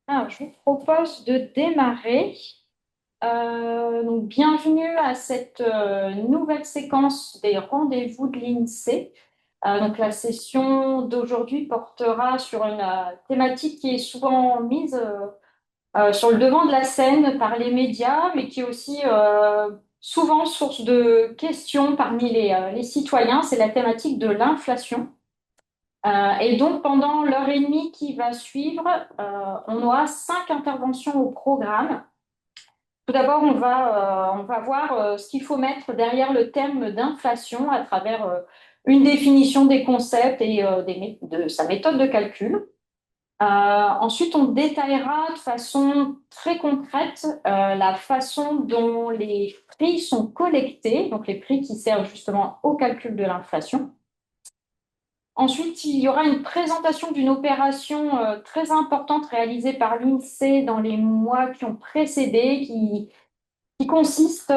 Alors, je vous propose de démarrer. Donc, bienvenue à cette nouvelle séquence des rendez-vous de l'INSEE. Donc, la session d'aujourd'hui portera sur une thématique qui est souvent mise sur le devant de la scène par les médias, mais qui est aussi souvent source de questions parmi les citoyens. C'est la thématique de l'inflation. Et donc, pendant l'heure et demie qui va suivre, on aura 5 interventions au programme. Tout d'abord, on va voir ce qu'il faut mettre derrière le terme d'inflation à travers une définition des concepts et de sa méthode de calcul. Ensuite, on détaillera de façon très concrète la façon dont les prix sont collectés, donc les prix qui servent justement au calcul de l'inflation. Ensuite, il y aura une présentation d'une opération très importante réalisée par l'INSEE dans les mois qui ont précédé, qui consiste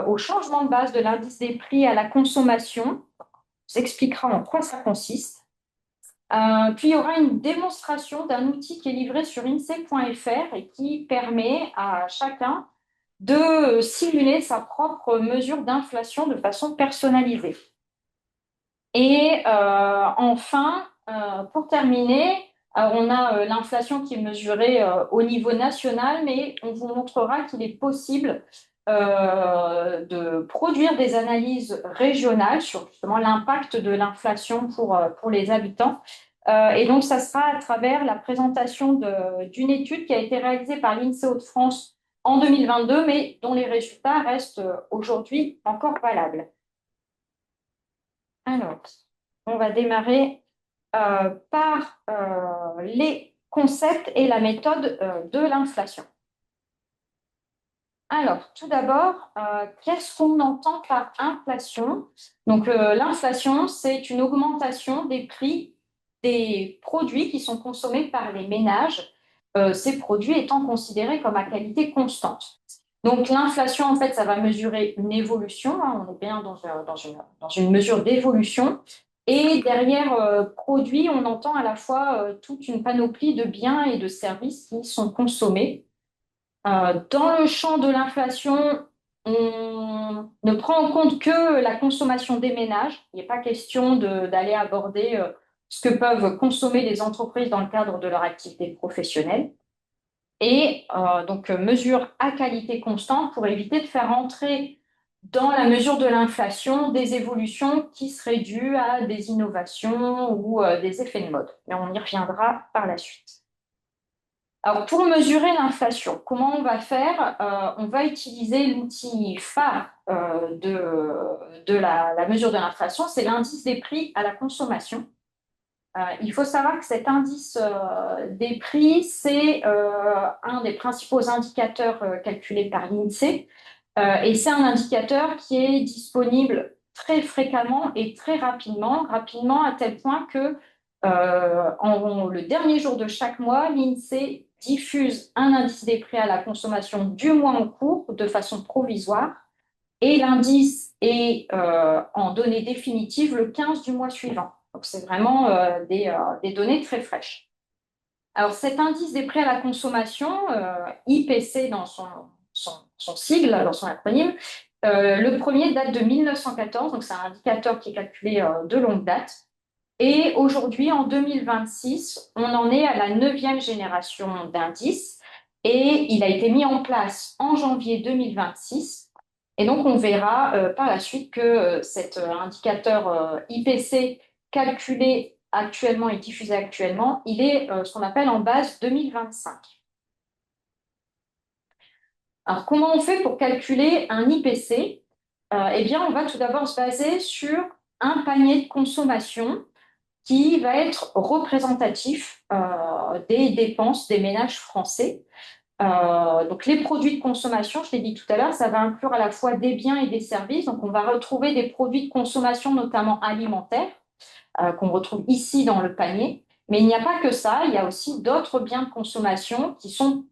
au changement de base de l'indice des prix à la consommation. On s'expliquera en quoi ça consiste. Puis il y aura une démonstration d'un outil qui est livré sur INSEE.fr et qui permet à chacun de simuler sa propre mesure d'inflation de façon personnalisée. Et enfin, pour terminer, on a l'inflation qui est mesurée au niveau national, mais on vous montrera qu'il est possible de produire des analyses régionales sur justement l'impact de l'inflation pour les habitants. Et donc, ça sera à travers la présentation d'une étude qui a été réalisée par l'INSEE Hauts-de-France en 2022, mais dont les résultats restent aujourd'hui encore valables. Alors, on va démarrer par les concepts et la méthode de l'inflation. Alors, tout d'abord, qu'est-ce qu'on entend par inflation? Donc, l'inflation, c'est une augmentation des prix des produits qui sont consommés par les ménages, ces produits étant considérés comme à qualité constante. Donc, l'inflation, en fait, ça va mesurer une évolution, hein, on est bien dans une mesure d'évolution. Et derrière produit, on entend à la fois toute une panoplie de biens et de services qui sont consommés. Dans le champ de l'inflation, on ne prend en compte que la consommation des ménages. Il n'est pas question d'aller aborder ce que peuvent consommer les entreprises dans le cadre de leur activité professionnelle. Et donc, mesure à qualité constante pour éviter de faire entrer dans la mesure de l'inflation des évolutions qui seraient dues à des innovations ou des effets de mode. Mais on y reviendra par la suite. Alors, pour mesurer l'inflation, comment on va faire? On va utiliser l'outil phare de la mesure de l'inflation, c'est l'indice des prix à la consommation. Il faut savoir que cet indice des prix, c'est un des principaux indicateurs calculés par l'INSEE. Et c'est un indicateur qui est disponible très fréquemment et très rapidement, rapidement à tel point que le dernier jour de chaque mois, l'INSEE diffuse un indice des prix à la consommation du mois en cours de façon provisoire et l'indice est en données définitives le 15 du mois suivant. Donc, c'est vraiment des données très fraîches. Alors, cet indice des prix à la consommation, IPC dans son sigle, dans son acronyme, le premier date de 1914, donc c'est un indicateur qui est calculé de longue date. Et aujourd'hui, en 2026, on en est à la 9e génération d'indices et il a été mis en place en janvier 2026. Et donc, on verra par la suite que cet indicateur IPC calculé actuellement et diffusé actuellement, il est ce qu'on appelle en base 2025. Alors, comment on fait pour calculer un IPC? Eh bien, on va tout d'abord se baser sur un panier de consommation qui va être représentatif des dépenses des ménages français. Donc les produits de consommation, je l'ai dit tout à l'heure, ça va inclure à la fois des biens et des services. Donc on va retrouver des produits de consommation, notamment alimentaires, qu'on retrouve ici dans le panier. Mais il n'y a pas que ça, il y a aussi d'autres biens de consommation qui sont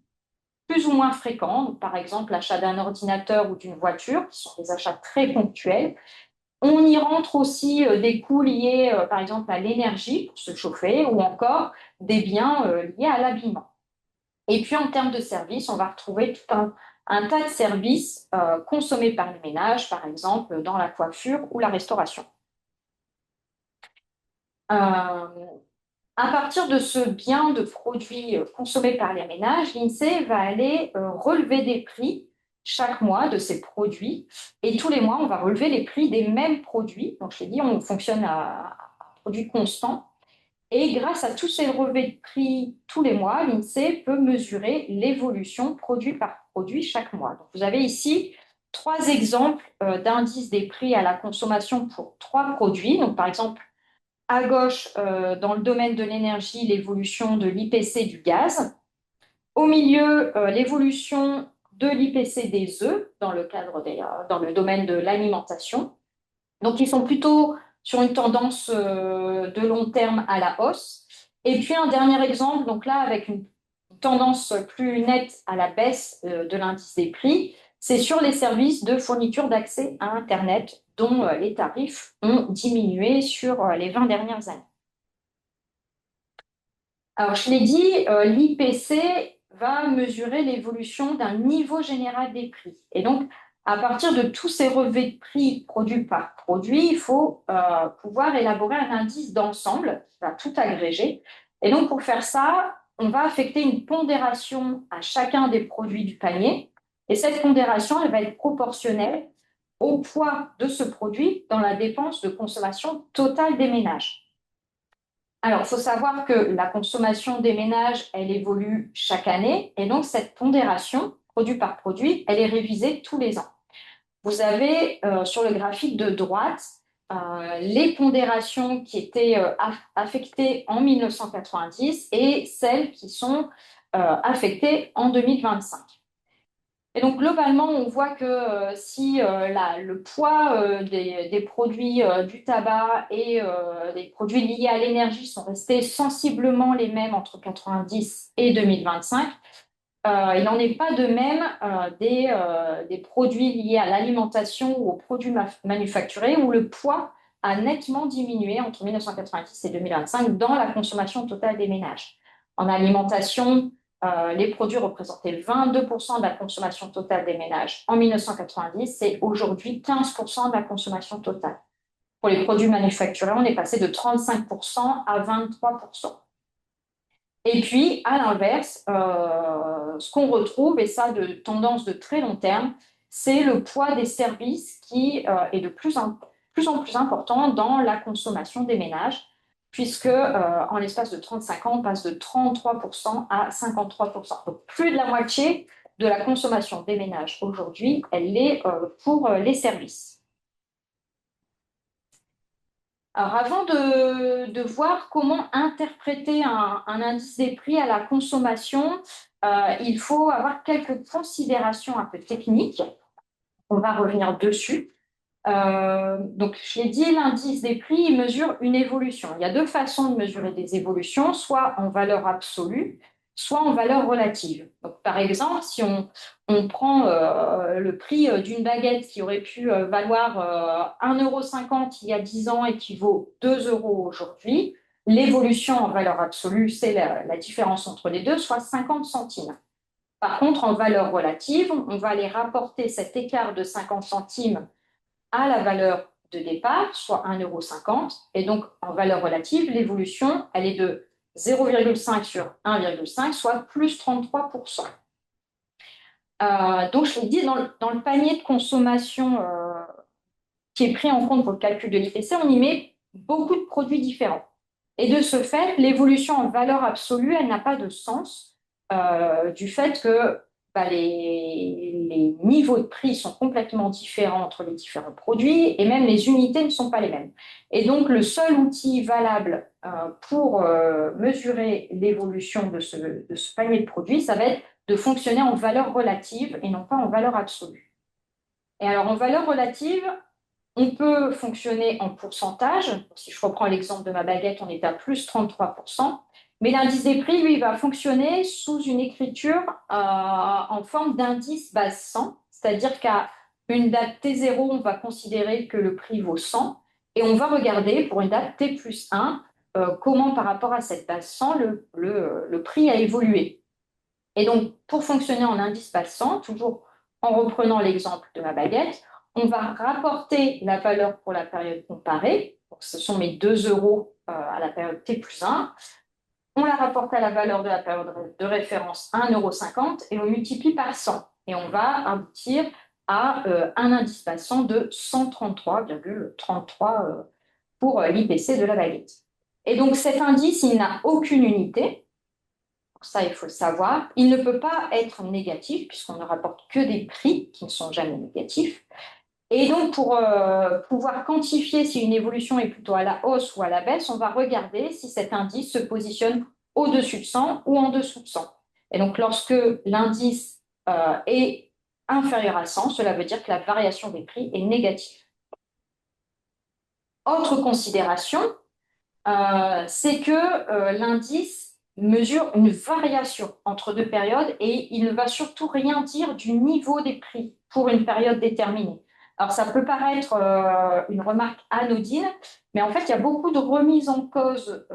plus ou moins fréquents. Donc, par exemple, l'achat d'un ordinateur ou d'une voiture, qui sont des achats très ponctuels. On y rentre aussi des coûts liés, par exemple, à l'énergie pour se chauffer ou encore des biens liés à l'habillement. Et puis en termes de services, on va retrouver tout un tas de services consommés par les ménages, par exemple dans la coiffure ou la restauration. Euh, À partir de ce bien de produits consommés par les ménages, l'INSEE va aller relever des prix chaque mois de ces produits. Et tous les mois, on va relever les prix des mêmes produits. Donc, je l'ai dit, on fonctionne à produit constant. Et grâce à tous ces relevés de prix tous les mois, l'INSEE peut mesurer l'évolution produit par produit chaque mois. Donc, vous avez ici trois exemples d'indices des prix à la consommation pour trois produits. Donc, par exemple, à gauche, dans le domaine de l'énergie, l'évolution de l'IPC du gaz. Au milieu, l'évolution de l'IPC des œufs dans dans le domaine de l'alimentation. Donc, ils sont plutôt sur une tendance de long terme à la hausse. Et puis, un dernier exemple, donc là, avec une tendance plus nette à la baisse de l'indice des prix, c'est sur les services de fourniture d'accès à Internet dont les tarifs ont diminué sur les 20 dernières années. Alors, je l'ai dit, l'IPC va mesurer l'évolution d'un niveau général des prix. Et donc, à partir de tous ces relevés de prix produit par produit, il faut pouvoir élaborer un indice d'ensemble qui va tout agréger. Et donc, pour faire ça, on va affecter une pondération à chacun des produits du panier. Et cette pondération, elle va être proportionnelle au poids de ce produit dans la dépense de consommation totale des ménages. Alors, il faut savoir que la consommation des ménages, elle évolue chaque année et donc cette pondération, produit par produit, elle est révisée tous les ans. Vous avez sur le graphique de droite les pondérations qui étaient affectées en 1990 et celles qui sont affectées en 2025. Et donc, globalement, on voit que si le poids des produits du tabac et des produits liés à l'énergie sont restés sensiblement les mêmes entre 90 et 2025, il n'en est pas de même des produits liés à l'alimentation ou aux produits manufacturés où le poids a nettement diminué entre 1990 et 2025 dans la consommation totale des ménages. En alimentation, les produits représentaient 22% de la consommation totale des ménages en 1990 et aujourd'hui 15% de la consommation totale. Pour les produits manufacturés, on est passé de 35% à 23%. Et puis, à l'inverse, ce qu'on retrouve, et ça de tendance de très long terme, c'est le poids des services qui est de plus en plus important dans la consommation des ménages, puisque en l'espace de 35 ans, on passe de 33% à 53%. Donc, plus de la moitié de la consommation des ménages aujourd'hui, elle est pour les services. Alors, avant de voir comment interpréter un indice des prix à la consommation, il faut avoir quelques considérations un peu techniques. On va revenir dessus. Donc, je l'ai dit, l'indice des prix, il mesure une évolution. Il y a deux façons de mesurer des évolutions, soit en valeur absolue, soit en valeur relative. Donc, par exemple, si on prend le prix d'une baguette qui aurait pu valoir 1,50 € il y a 10 ans et qui vaut 2 € aujourd'hui, l'évolution en valeur absolue, c'est la différence entre les deux, soit 50 centimes. Par contre, en valeur relative, on va aller rapporter cet écart de 50 centimes à la valeur de départ, soit 1,50 €. Et donc, en valeur relative, l'évolution, elle est de 0,5 sur 1,5, soit plus 33%. Donc, je l'ai dit, dans le panier de consommation qui est pris en compte pour le calcul de l'IPC, on y met beaucoup de produits différents. Et de ce fait, l'évolution en valeur absolue, elle n'a pas de sens du fait que les niveaux de prix sont complètement différents entre les différents produits et même les unités ne sont pas les mêmes. Et donc, le seul outil valable pour mesurer l'évolution de ce panier de produits, ça va être de fonctionner en valeur relative et non pas en valeur absolue. Et alors, en valeur relative, on peut fonctionner en pourcentage. Si je reprends l'exemple de ma baguette, on est à plus 33%. Mais l'indice des prix, lui, va fonctionner sous une écriture en forme d'indice base 100. C'est-à-dire qu'à une date T0, on va considérer que le prix vaut 100. Et on va regarder pour une date T plus 1 comment par rapport à cette base 100, le prix a évolué. Et donc, pour fonctionner en indice passant, toujours en reprenant l'exemple de ma baguette, on va rapporter la valeur pour la période comparée. Donc, ce sont mes 2 euros à la période T plus 1. On la rapporte à la valeur de la période de référence 1,50 € et on multiplie par 100. Et on va aboutir à un indice passant de 133,33 pour l'IPC de la baguette. Et donc cet indice, il n'a aucune unité. Ça, il faut le savoir. Il ne peut pas être négatif puisqu'on ne rapporte que des prix qui ne sont jamais négatifs. Et donc, pour pouvoir quantifier si une évolution est plutôt à la hausse ou à la baisse, on va regarder si cet indice se positionne au-dessus de 100 ou en dessous de 100. Et donc, lorsque l'indice est inférieur à 100, cela veut dire que la variation des prix est négative. Autre considération, c'est que l'indice mesure une variation entre deux périodes et il ne va surtout rien dire du niveau des prix pour une période déterminée. Alors ça peut paraître une remarque anodine, mais en fait il y a beaucoup de remises en cause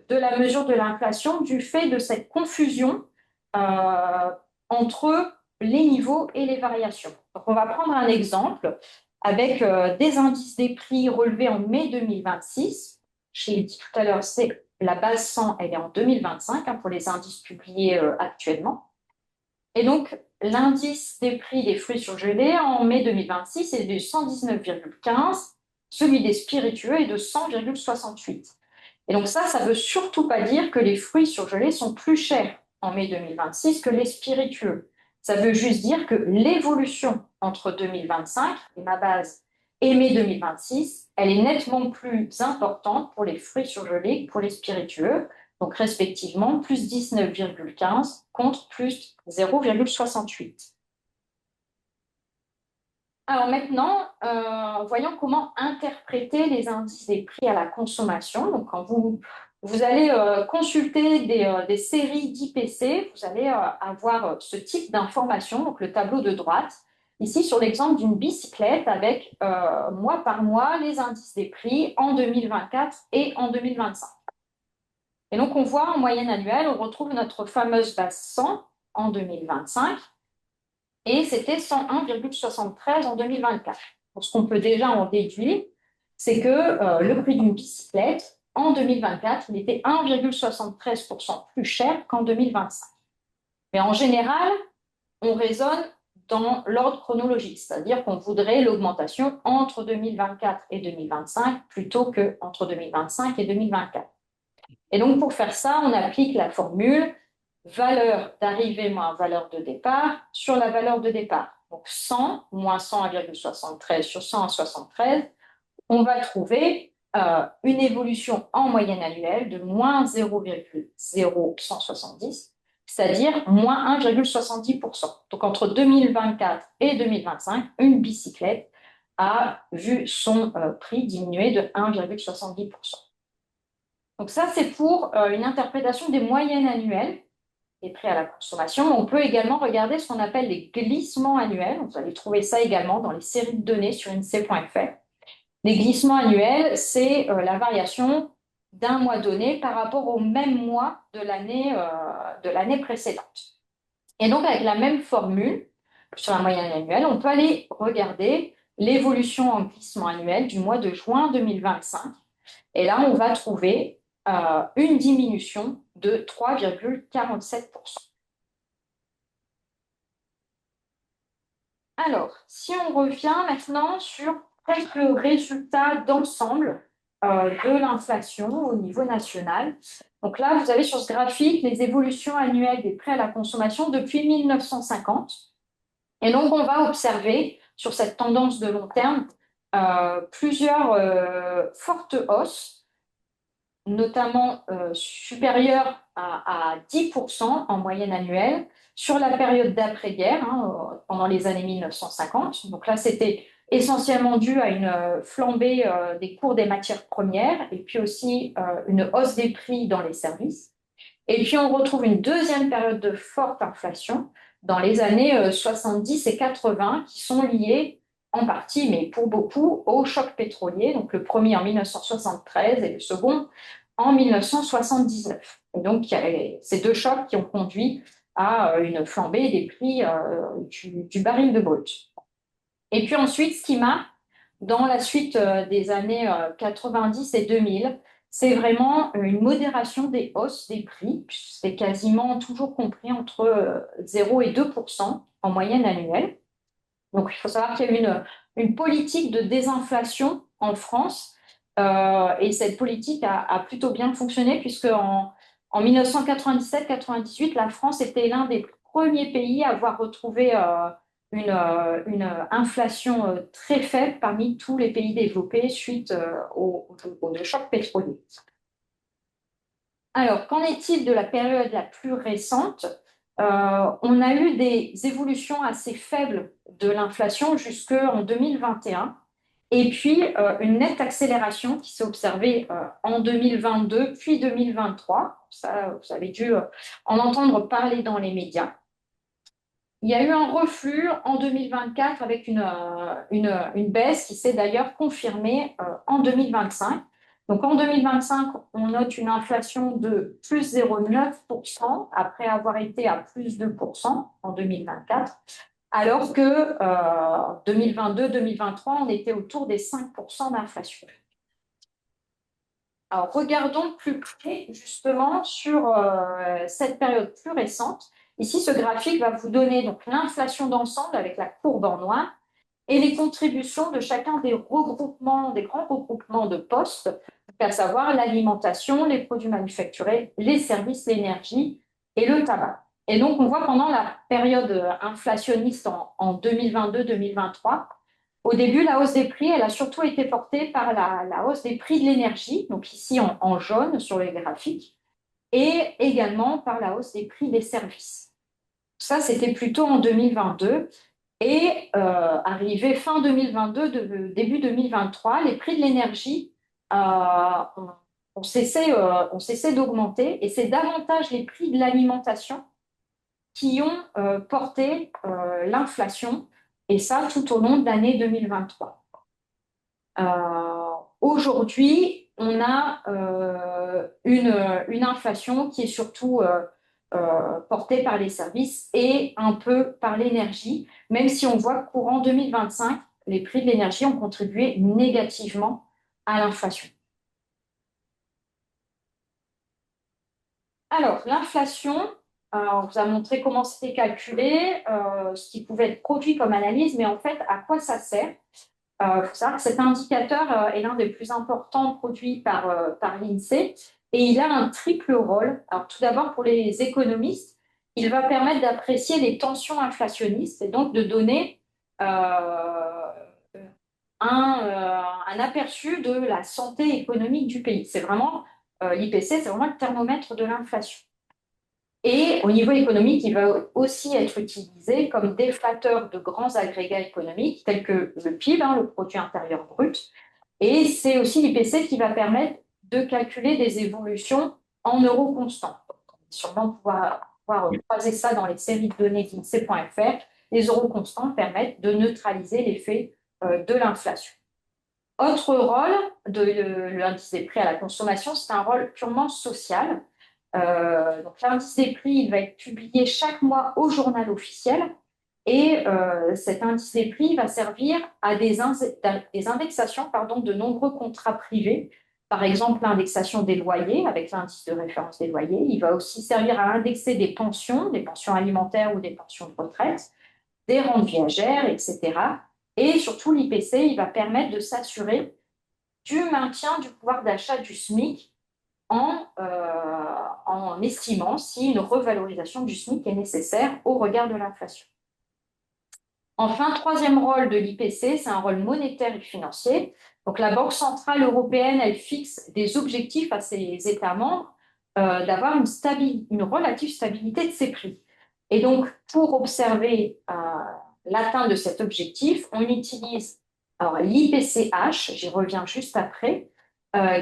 de la mesure de l'inflation du fait de cette confusion entre les niveaux et les variations. Donc on va prendre un exemple avec des indices des prix relevés en mai 2026. Je l'ai dit tout à l'heure, c'est la base 100, elle est en 2025 pour les indices publiés actuellement. Et donc, l'indice des prix des fruits surgelés en mai 2026 est de 119,15, celui des spiritueux est de 100,68. Et donc ça ne veut surtout pas dire que les fruits surgelés sont plus chers en mai 2026 que les spiritueux. Ça veut juste dire que l'évolution entre 2025, et ma base, et mai 2026, elle est nettement plus importante pour les fruits surgelés que pour les spiritueux, donc respectivement plus 19,15 contre plus 0,68. Alors maintenant, voyons comment interpréter les indices des prix à la consommation. Donc, quand vous allez consulter des séries d'IPC, vous allez avoir ce type d'information, donc le tableau de droite. Ici, sur l'exemple d'une bicyclette avec mois par mois les indices des prix en 2024 et en 2025. Et donc, on voit en moyenne annuelle, on retrouve notre fameuse base 100 en 2025 et c'était 101,73 en 2024. Donc, ce qu'on peut déjà en déduire, c'est que le prix d'une bicyclette, en 2024, il était 1,73% plus cher qu'en 2025. Mais en général, on raisonne dans l'ordre chronologique, c'est-à-dire qu'on voudrait l'augmentation entre 2024 et 2025 plutôt qu'entre 2025 et 2024. Et donc, pour faire ça, on applique la formule valeur d'arrivée moins valeur de départ sur la valeur de départ. Donc 100 moins 101,73 sur 100,73, on va trouver une évolution en moyenne annuelle de moins 0,0170, c'est-à-dire moins 1,70%. Donc entre 2024 et 2025, une bicyclette a vu son prix diminuer de 1,70%. Donc ça, c'est pour une interprétation des moyennes annuelles des prix à la consommation. On peut également regarder ce qu'on appelle les glissements annuels. Vous allez trouver ça également dans les séries de données sur INSEE.fr. Les glissements annuels, c'est la variation d'un mois donné par rapport au même mois de l'année précédente. Et donc, avec la même formule, sur la moyenne annuelle, on peut aller regarder l'évolution en glissement annuel du mois de juin 2025. Et là, on va trouver une diminution de 3,47%. Alors, si on revient maintenant sur quelques résultats d'ensemble de l'inflation au niveau national. Donc là, vous avez sur ce graphique les évolutions annuelles des prix à la consommation depuis 1950. Et donc, on va observer sur cette tendance de long terme plusieurs fortes hausses, notamment supérieures à 10% en moyenne annuelle sur la période d'après-guerre, pendant les années 1950. Donc là, c'était essentiellement dû à une flambée des cours des matières premières et puis aussi une hausse des prix dans les services. Et puis, on retrouve une deuxième période de forte inflation dans les années 70 et 80 qui sont liées en partie, mais pour beaucoup, au choc pétrolier. Donc, le premier en 1973 et le second en 1979. Et donc, il y a ces deux chocs qui ont conduit à une flambée des prix du baril de brut. Et puis ensuite, ce qui marque dans la suite des années 90 et 2000, c'est vraiment une modération des hausses des prix. C'est quasiment toujours compris entre 0 et 2% en moyenne annuelle. Donc, il faut savoir qu'il y a eu une politique de désinflation en France et cette politique a plutôt bien fonctionné puisque en 1997-98, la France était l'un des premiers pays à avoir retrouvé une inflation très faible parmi tous les pays développés suite au choc pétrolier. Alors, qu'en est-il de la période la plus récente? On a eu des évolutions assez faibles de l'inflation jusqu'en 2021, et puis une nette accélération qui s'est observée en 2022 puis 2023. Ça, vous avez dû en entendre parler dans les médias. Il y a eu un reflux en 2024 avec une baisse qui s'est d'ailleurs confirmée en 2025. Donc en 2025, on note une inflation de plus 0,9% après avoir été à plus 2% en 2024, alors que 2022-2023, on était autour des 5% d'inflation. Alors regardons de plus près justement sur cette période plus récente. Ici, ce graphique va vous donner donc l'inflation d'ensemble avec la courbe en noir et les contributions de chacun des regroupements, des grands regroupements de postes, à savoir l'alimentation, les produits manufacturés, les services, l'énergie et le tabac. Et donc, on voit pendant la période inflationniste en 2022-2023, au début, la hausse des prix, elle a surtout été portée par la hausse des prix de l'énergie, donc ici en jaune sur les graphiques, et également par la hausse des prix des services. Ça, c'était plutôt en 2022. Et arrivé fin 2022, début 2023, les prix de l'énergie ont cessé d'augmenter et c'est davantage les prix de l'alimentation qui ont porté l'inflation, et ça tout au long de l'année 2023. Aujourd'hui, on a une inflation qui est surtout portée par les services et un peu par l'énergie, même si on voit que courant 2025, les prix de l'énergie ont contribué négativement à l'inflation. Alors, l'inflation, on vous a montré comment c'était calculé, ce qui pouvait être produit comme analyse, mais en fait, à quoi ça sert? Il faut savoir que cet indicateur est l'un des plus importants produits par l'INSEE et il a un triple rôle. Alors, tout d'abord, pour les économistes, il va permettre d'apprécier les tensions inflationnistes et donc de donner un aperçu de la santé économique du pays. C'est vraiment, l'IPC, c'est vraiment le thermomètre de l'inflation. Et au niveau économique, il va aussi être utilisé comme déflateur de grands agrégats économiques tels que le PIB, le produit intérieur brut. Et c'est aussi l'IPC qui va permettre de calculer des évolutions en euros constants. On va sûrement pouvoir croiser ça dans les séries de données d'INSEE.fr. Les euros constants permettent de neutraliser l'effet de l'inflation. Autre rôle de l'indice des prix à la consommation, c'est un rôle purement social. Donc l'indice des prix, il va être publié chaque mois au journal officiel et cet indice des prix va servir à des indexations de nombreux contrats privés. Par exemple, l'indexation des loyers avec l'indice de référence des loyers. Il va aussi servir à indexer des pensions alimentaires ou des pensions de retraite, des rentes viagères, etc. Et surtout, l'IPC, il va permettre de s'assurer du maintien du pouvoir d'achat du SMIC en estimant si une revalorisation du SMIC est nécessaire au regard de l'inflation. Enfin, troisième rôle de l'IPC, c'est un rôle monétaire et financier. Donc, la Banque centrale européenne, elle fixe des objectifs à ses États membres d'avoir une relative stabilité de ses prix. Et donc, pour observer l'atteinte de cet objectif, on utilise l'IPCH, j'y reviens juste après,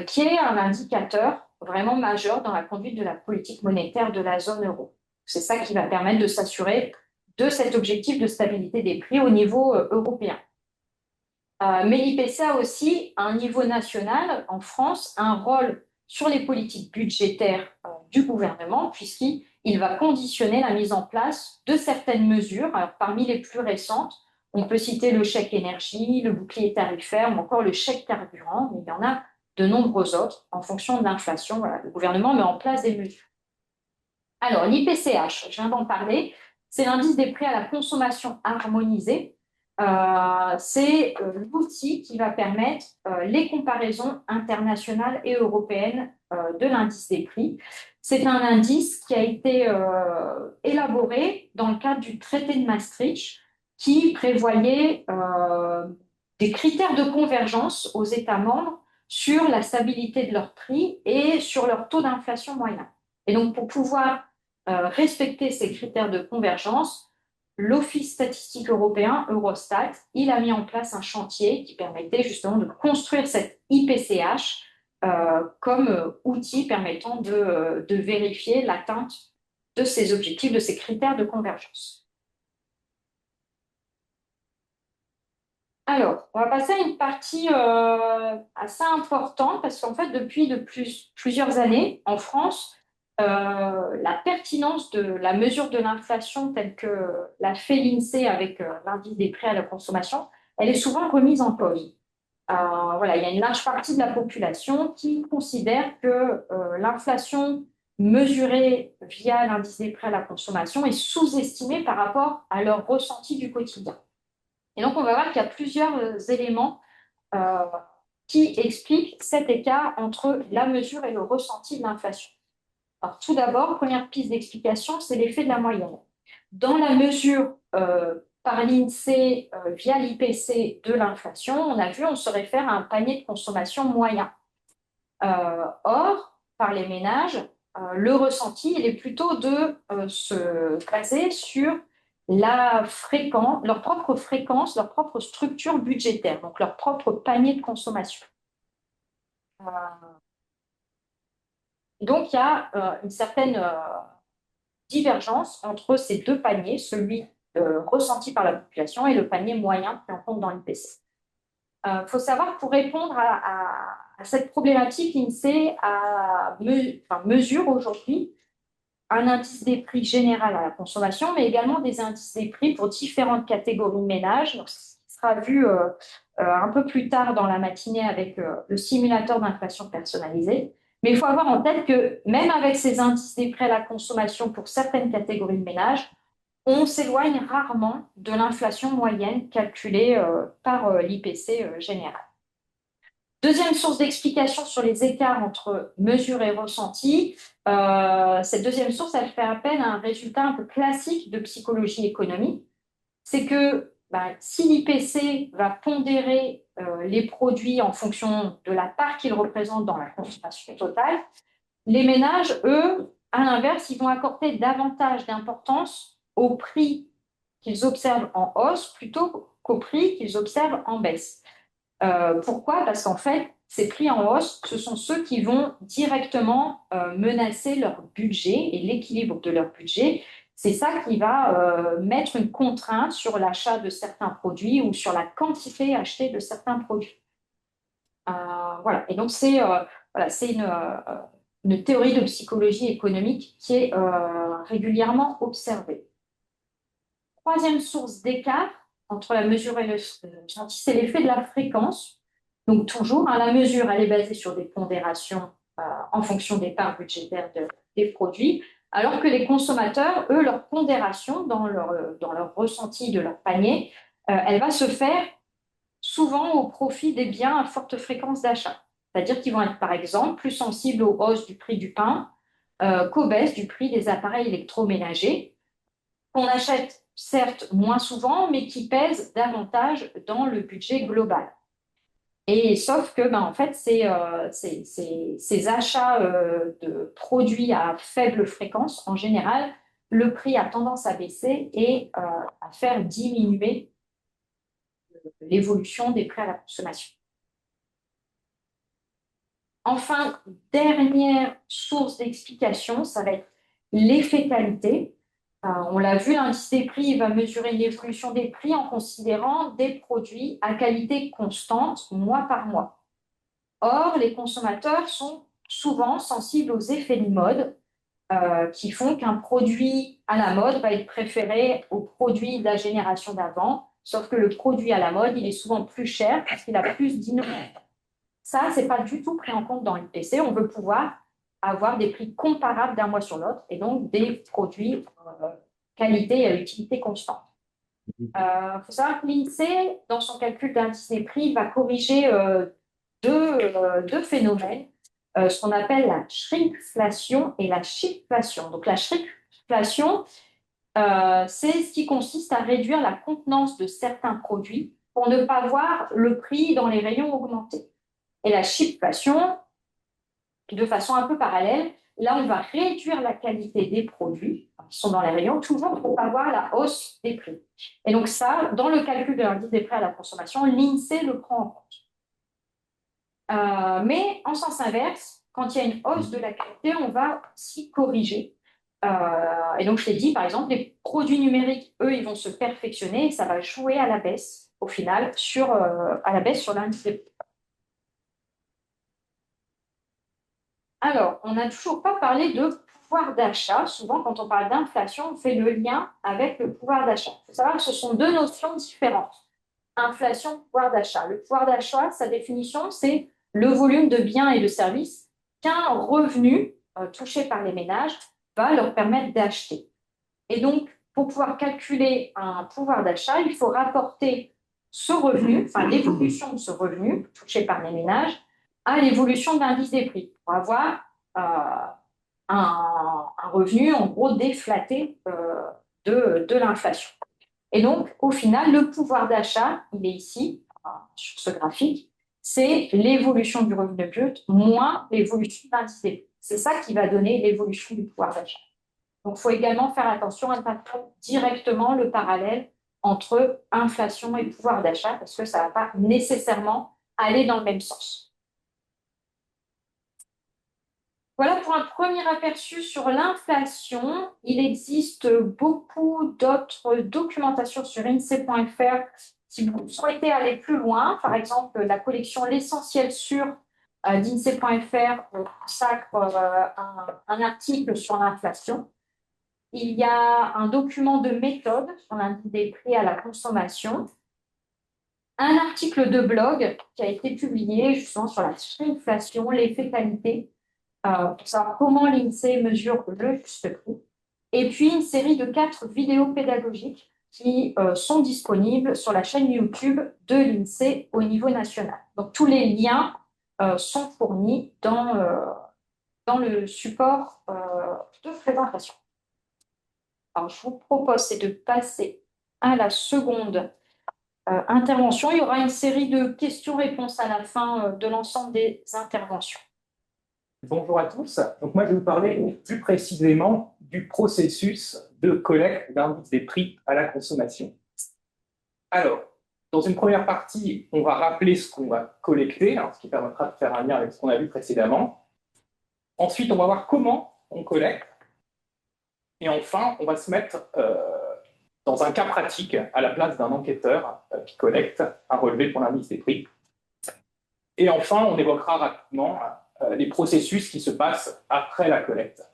qui est un indicateur vraiment majeur dans la conduite de la politique monétaire de la zone euro. C'est ça qui va permettre de s'assurer de cet objectif de stabilité des prix au niveau européen. Mais l'IPC a aussi, à un niveau national, en France, un rôle sur les politiques budgétaires du gouvernement, puisqu'il va conditionner la mise en place de certaines mesures. Alors, parmi les plus récentes, on peut citer le chèque énergie, le bouclier tarifaire ou encore le chèque carburant, mais il y en a de nombreux autres en fonction de l'inflation. Voilà, le gouvernement met en place des mesures. Alors, l'IPCH, je viens d'en parler, c'est l'indice des prix à la consommation harmonisé. C'est l'outil qui va permettre les comparaisons internationales et européennes de l'indice des prix. C'est un indice qui a été élaboré dans le cadre du traité de Maastricht qui prévoyait des critères de convergence aux États membres sur la stabilité de leurs prix et sur leur taux d'inflation moyen. Et donc, pour pouvoir respecter ces critères de convergence, l'Office statistique européen, Eurostat, il a mis en place un chantier qui permettait justement de construire cette IPCH comme outil permettant de vérifier l'atteinte de ces objectifs, de ces critères de convergence. Alors, on va passer à une partie assez importante parce qu'en fait, depuis plusieurs années, en France, la pertinence de la mesure de l'inflation telle que l'a fait l'INSEE avec l'indice des prix à la consommation, elle est souvent remise en cause. Voilà, il y a une large partie de la population qui considère que l'inflation mesurée via l'indice des prix à la consommation est sous-estimée par rapport à leur ressenti du quotidien. Et donc, on va voir qu'il y a plusieurs éléments euh, qui expliquent cet écart entre la mesure et le ressenti de l'inflation. Alors, tout d'abord, première piste d'explication, c'est l'effet de la moyenne. Dans la mesure par l'INSEE via l'IPC de l'inflation, on a vu, on se réfère à un panier de consommation moyen. Or, par les ménages, le ressenti, il est plutôt de se baser sur leur propre fréquence, leur propre structure budgétaire, donc leur propre panier de consommation. Donc, il y a une certaine divergence entre ces deux paniers, celui ressenti par la population et le panier moyen qui en compte dans l'IPC. Il faut savoir que pour répondre à cette problématique, l'INSEE mesure aujourd'hui un indice des prix général à la consommation, mais également des indices des prix pour différentes catégories de ménages. Donc, ce qui sera vu un peu plus tard dans la matinée avec le simulateur d'inflation personnalisé. Mais il faut avoir en tête que même avec ces indices des prix à la consommation pour certaines catégories de ménages, on s'éloigne rarement de l'inflation moyenne calculée par l'IPC général. Deuxième source d'explication sur les écarts entre mesure et ressenti, cette deuxième source, elle fait appel à un résultat un peu classique de psychologie économique. C'est que si l'IPC va pondérer les produits en fonction de la part qu'ils représentent dans la consommation totale, les ménages, eux, à l'inverse, ils vont accorder davantage d'importance au prix qu'ils observent en hausse plutôt qu'au prix qu'ils observent en baisse. Pourquoi? Parce qu'en fait, ces prix en hausse, ce sont ceux qui vont directement menacer leur budget et l'équilibre de leur budget. C'est ça qui va mettre une contrainte sur l'achat de certains produits ou sur la quantité achetée de certains produits. Voilà. Et donc, c'est une théorie de psychologie économique qui est régulièrement observée. Troisième source d'écart entre la mesure et le ressenti, c'est l'effet de la fréquence. Donc toujours, la mesure, elle est basée sur des pondérations en fonction des parts budgétaires des produits, alors que les consommateurs, eux, leur pondération dans leur ressenti de leur panier, elle va se faire souvent au profit des biens à forte fréquence d'achat. C'est-à-dire qu'ils vont être, par exemple, plus sensibles aux hausses du prix du pain qu'aux baisses du prix des appareils électroménagers, qu'on achète certes moins souvent, mais qui pèsent davantage dans le budget global. Et sauf que, en fait, ces achats de produits à faible fréquence, en général, le prix a tendance à baisser et à faire diminuer l'évolution des prix à la consommation. Enfin, dernière source d'explication, ça va être l'effet qualité. On l'a vu, l'indice des prix va mesurer l'évolution des prix en considérant des produits à qualité constante mois par mois. Or, les consommateurs sont souvent sensibles aux effets de mode qui font qu'un produit à la mode va être préféré au produit de la génération d'avant, sauf que le produit à la mode, il est souvent plus cher parce qu'il a plus d'innovation. Ça, c'est pas du tout pris en compte dans l'IPC. On veut pouvoir avoir des prix comparables d'un mois sur l'autre et donc des produits qualité et à utilité constante. Il faut savoir que l'INSEE, dans son calcul d'indice des prix, va corriger deux phénomènes, ce qu'on appelle la shrinkflation et la shitflation. Donc la shrinkflation, c'est ce qui consiste à réduire la contenance de certains produits pour ne pas voir le prix dans les rayons augmenter. Et la shitflation, de façon un peu parallèle, là, on va réduire la qualité des produits qui sont dans les rayons, toujours pour avoir la hausse des prix. Et donc ça, dans le calcul de l'indice des prix à la consommation, l'INSEE le prend en compte. Mais en sens inverse, quand il y a une hausse de la qualité, on va s'y corriger. Et donc, je t'ai dit, par exemple, les produits numériques, eux, ils vont se perfectionner et ça va jouer à la baisse, au final, à la baisse sur l'indice des prix. Alors, on n'a toujours pas parlé de pouvoir d'achat. Souvent, quand on parle d'inflation, on fait le lien avec le pouvoir d'achat. Il faut savoir que ce sont deux notions différentes. Inflation, pouvoir d'achat. Le pouvoir d'achat, sa définition, c'est le volume de biens et de services qu'un revenu touché par les ménages va leur permettre d'acheter. Et donc, pour pouvoir calculer un pouvoir d'achat, il faut rapporter ce revenu, enfin l'évolution de ce revenu touché par les ménages, à l'évolution de l'indice des prix, pour avoir un revenu en gros déflaté de l'inflation. Et donc, au final, le pouvoir d'achat, il est ici, sur ce graphique, c'est l'évolution du revenu brut moins l'évolution de l'indice des prix. C'est ça qui va donner l'évolution du pouvoir d'achat. Donc, il faut également faire attention à ne pas faire directement le parallèle entre inflation et pouvoir d'achat, parce que ça ne va pas nécessairement aller dans le même sens. Voilà pour un premier aperçu sur l'inflation. Il existe beaucoup d'autres documentations sur INSEE.fr si vous souhaitez aller plus loin. Par exemple, la collection L'Essentiel sûr d'INSEE.fr consacre un article sur l'inflation. Il y a un document de méthode sur l'indice des prix à la consommation. Un article de blog qui a été publié justement sur la shrinkflation, l'effet qualité, pour savoir comment l'INSEE mesure le juste prix. Et puis une série de 4 vidéos pédagogiques qui sont disponibles sur la chaîne YouTube de l'INSEE au niveau national. Donc tous les liens sont fournis dans le support de présentation. Alors, je vous propose, c'est de passer à la seconde intervention. Il y aura une série de questions-réponses à la fin de l'ensemble des interventions. Bonjour à tous. Donc moi, je vais vous parler plus précisément du processus de collecte d'indice des prix à la consommation. Alors, dans une première partie, on va rappeler ce qu'on va collecter, ce qui permettra de faire un lien avec ce qu'on a vu précédemment. Ensuite, on va voir comment on collecte. Et enfin, on va se mettre dans un cas pratique à la place d'un enquêteur qui collecte un relevé pour l'indice des prix. Et enfin, on évoquera rapidement les processus qui se passent après la collecte.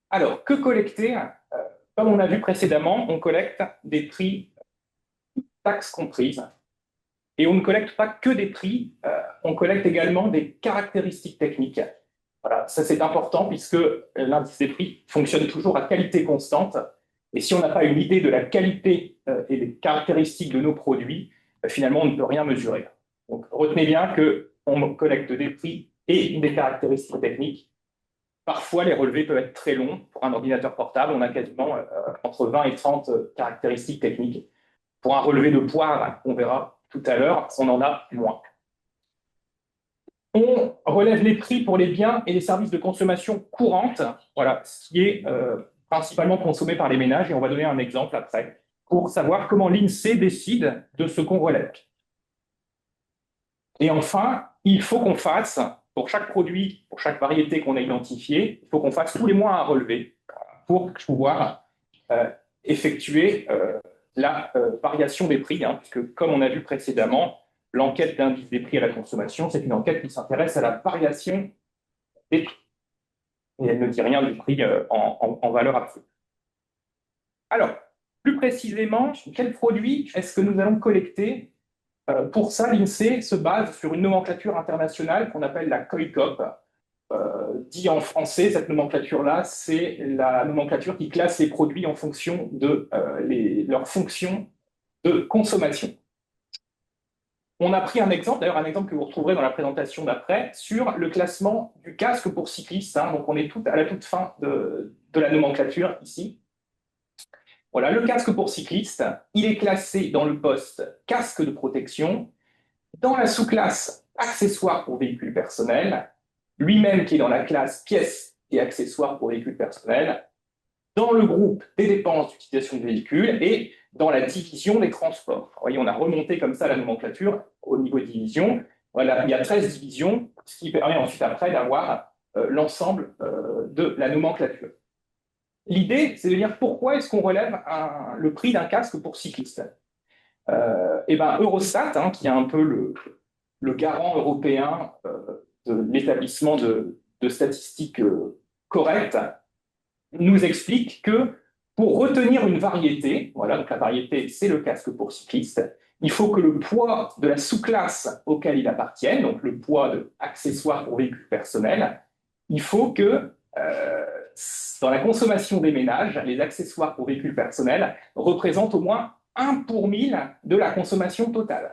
Alors, que collecter? Comme on a vu précédemment, on collecte des prix, taxes comprises. Et on ne collecte pas que des prix, on collecte également des caractéristiques techniques. Voilà, ça c'est important puisque l'indice des prix fonctionne toujours à qualité constante. Et si on n'a pas une idée de la qualité et des caractéristiques de nos produits, finalement on ne peut rien mesurer. Donc retenez bien qu'on collecte des prix et des caractéristiques techniques. Parfois, les relevés peuvent être très longs. Pour un ordinateur portable, on a quasiment entre 20 et 30 caractéristiques techniques. Pour un relevé de poire, on verra tout à l'heure, on en a moins. On relève les prix pour les biens et les services de consommation courante, voilà, ce qui est principalement consommé par les ménages, et on va donner un exemple après, pour savoir comment l'INSEE décide de ce qu'on relève. Et enfin, il faut qu'on fasse, pour chaque produit, pour chaque variété qu'on a identifiée, il faut qu'on fasse tous les mois un relevé pour pouvoir effectuer la variation des prix, puisque comme on a vu précédemment, l'enquête d'indice des prix à la consommation, c'est une enquête qui s'intéresse à la variation des prix. Et elle ne dit rien du prix en valeur absolue. Alors, plus précisément, quels produits est-ce que nous allons collecter? Pour ça, l'INSEE se base sur une nomenclature internationale qu'on appelle la COICOP. Dit en français, cette nomenclature-là, c'est la nomenclature qui classe les produits en fonction de leur fonction de consommation. On a pris un exemple, d'ailleurs un exemple que vous retrouverez dans la présentation d'après, sur le classement du casque pour cyclistes. Donc on est à la toute fin de la nomenclature ici. Voilà, le casque pour cycliste, il est classé dans le poste casque de protection, dans la sous-classe accessoires pour véhicules personnels, lui-même qui est dans la classe pièces et accessoires pour véhicules personnels, dans le groupe des dépenses d'utilisation de véhicules et dans la division des transports. Vous voyez, on a remonté comme ça la nomenclature au niveau de division. Voilà, il y a 13 divisions, ce qui permet ensuite après d'avoir l'ensemble de la nomenclature. L'idée, c'est de dire pourquoi est-ce qu'on relève le prix d'un casque pour cycliste. Et ben, Eurostat, qui est un peu le garant européen de l'établissement de statistiques correctes, nous explique que pour retenir une variété, voilà, donc la variété, c'est le casque pour cycliste, il faut que le poids de la sous-classe auquel il appartienne, donc le poids de accessoires pour véhicules personnels, il faut que dans la consommation des ménages, les accessoires pour véhicules personnels représentent au moins 1 pour 1000 de la consommation totale.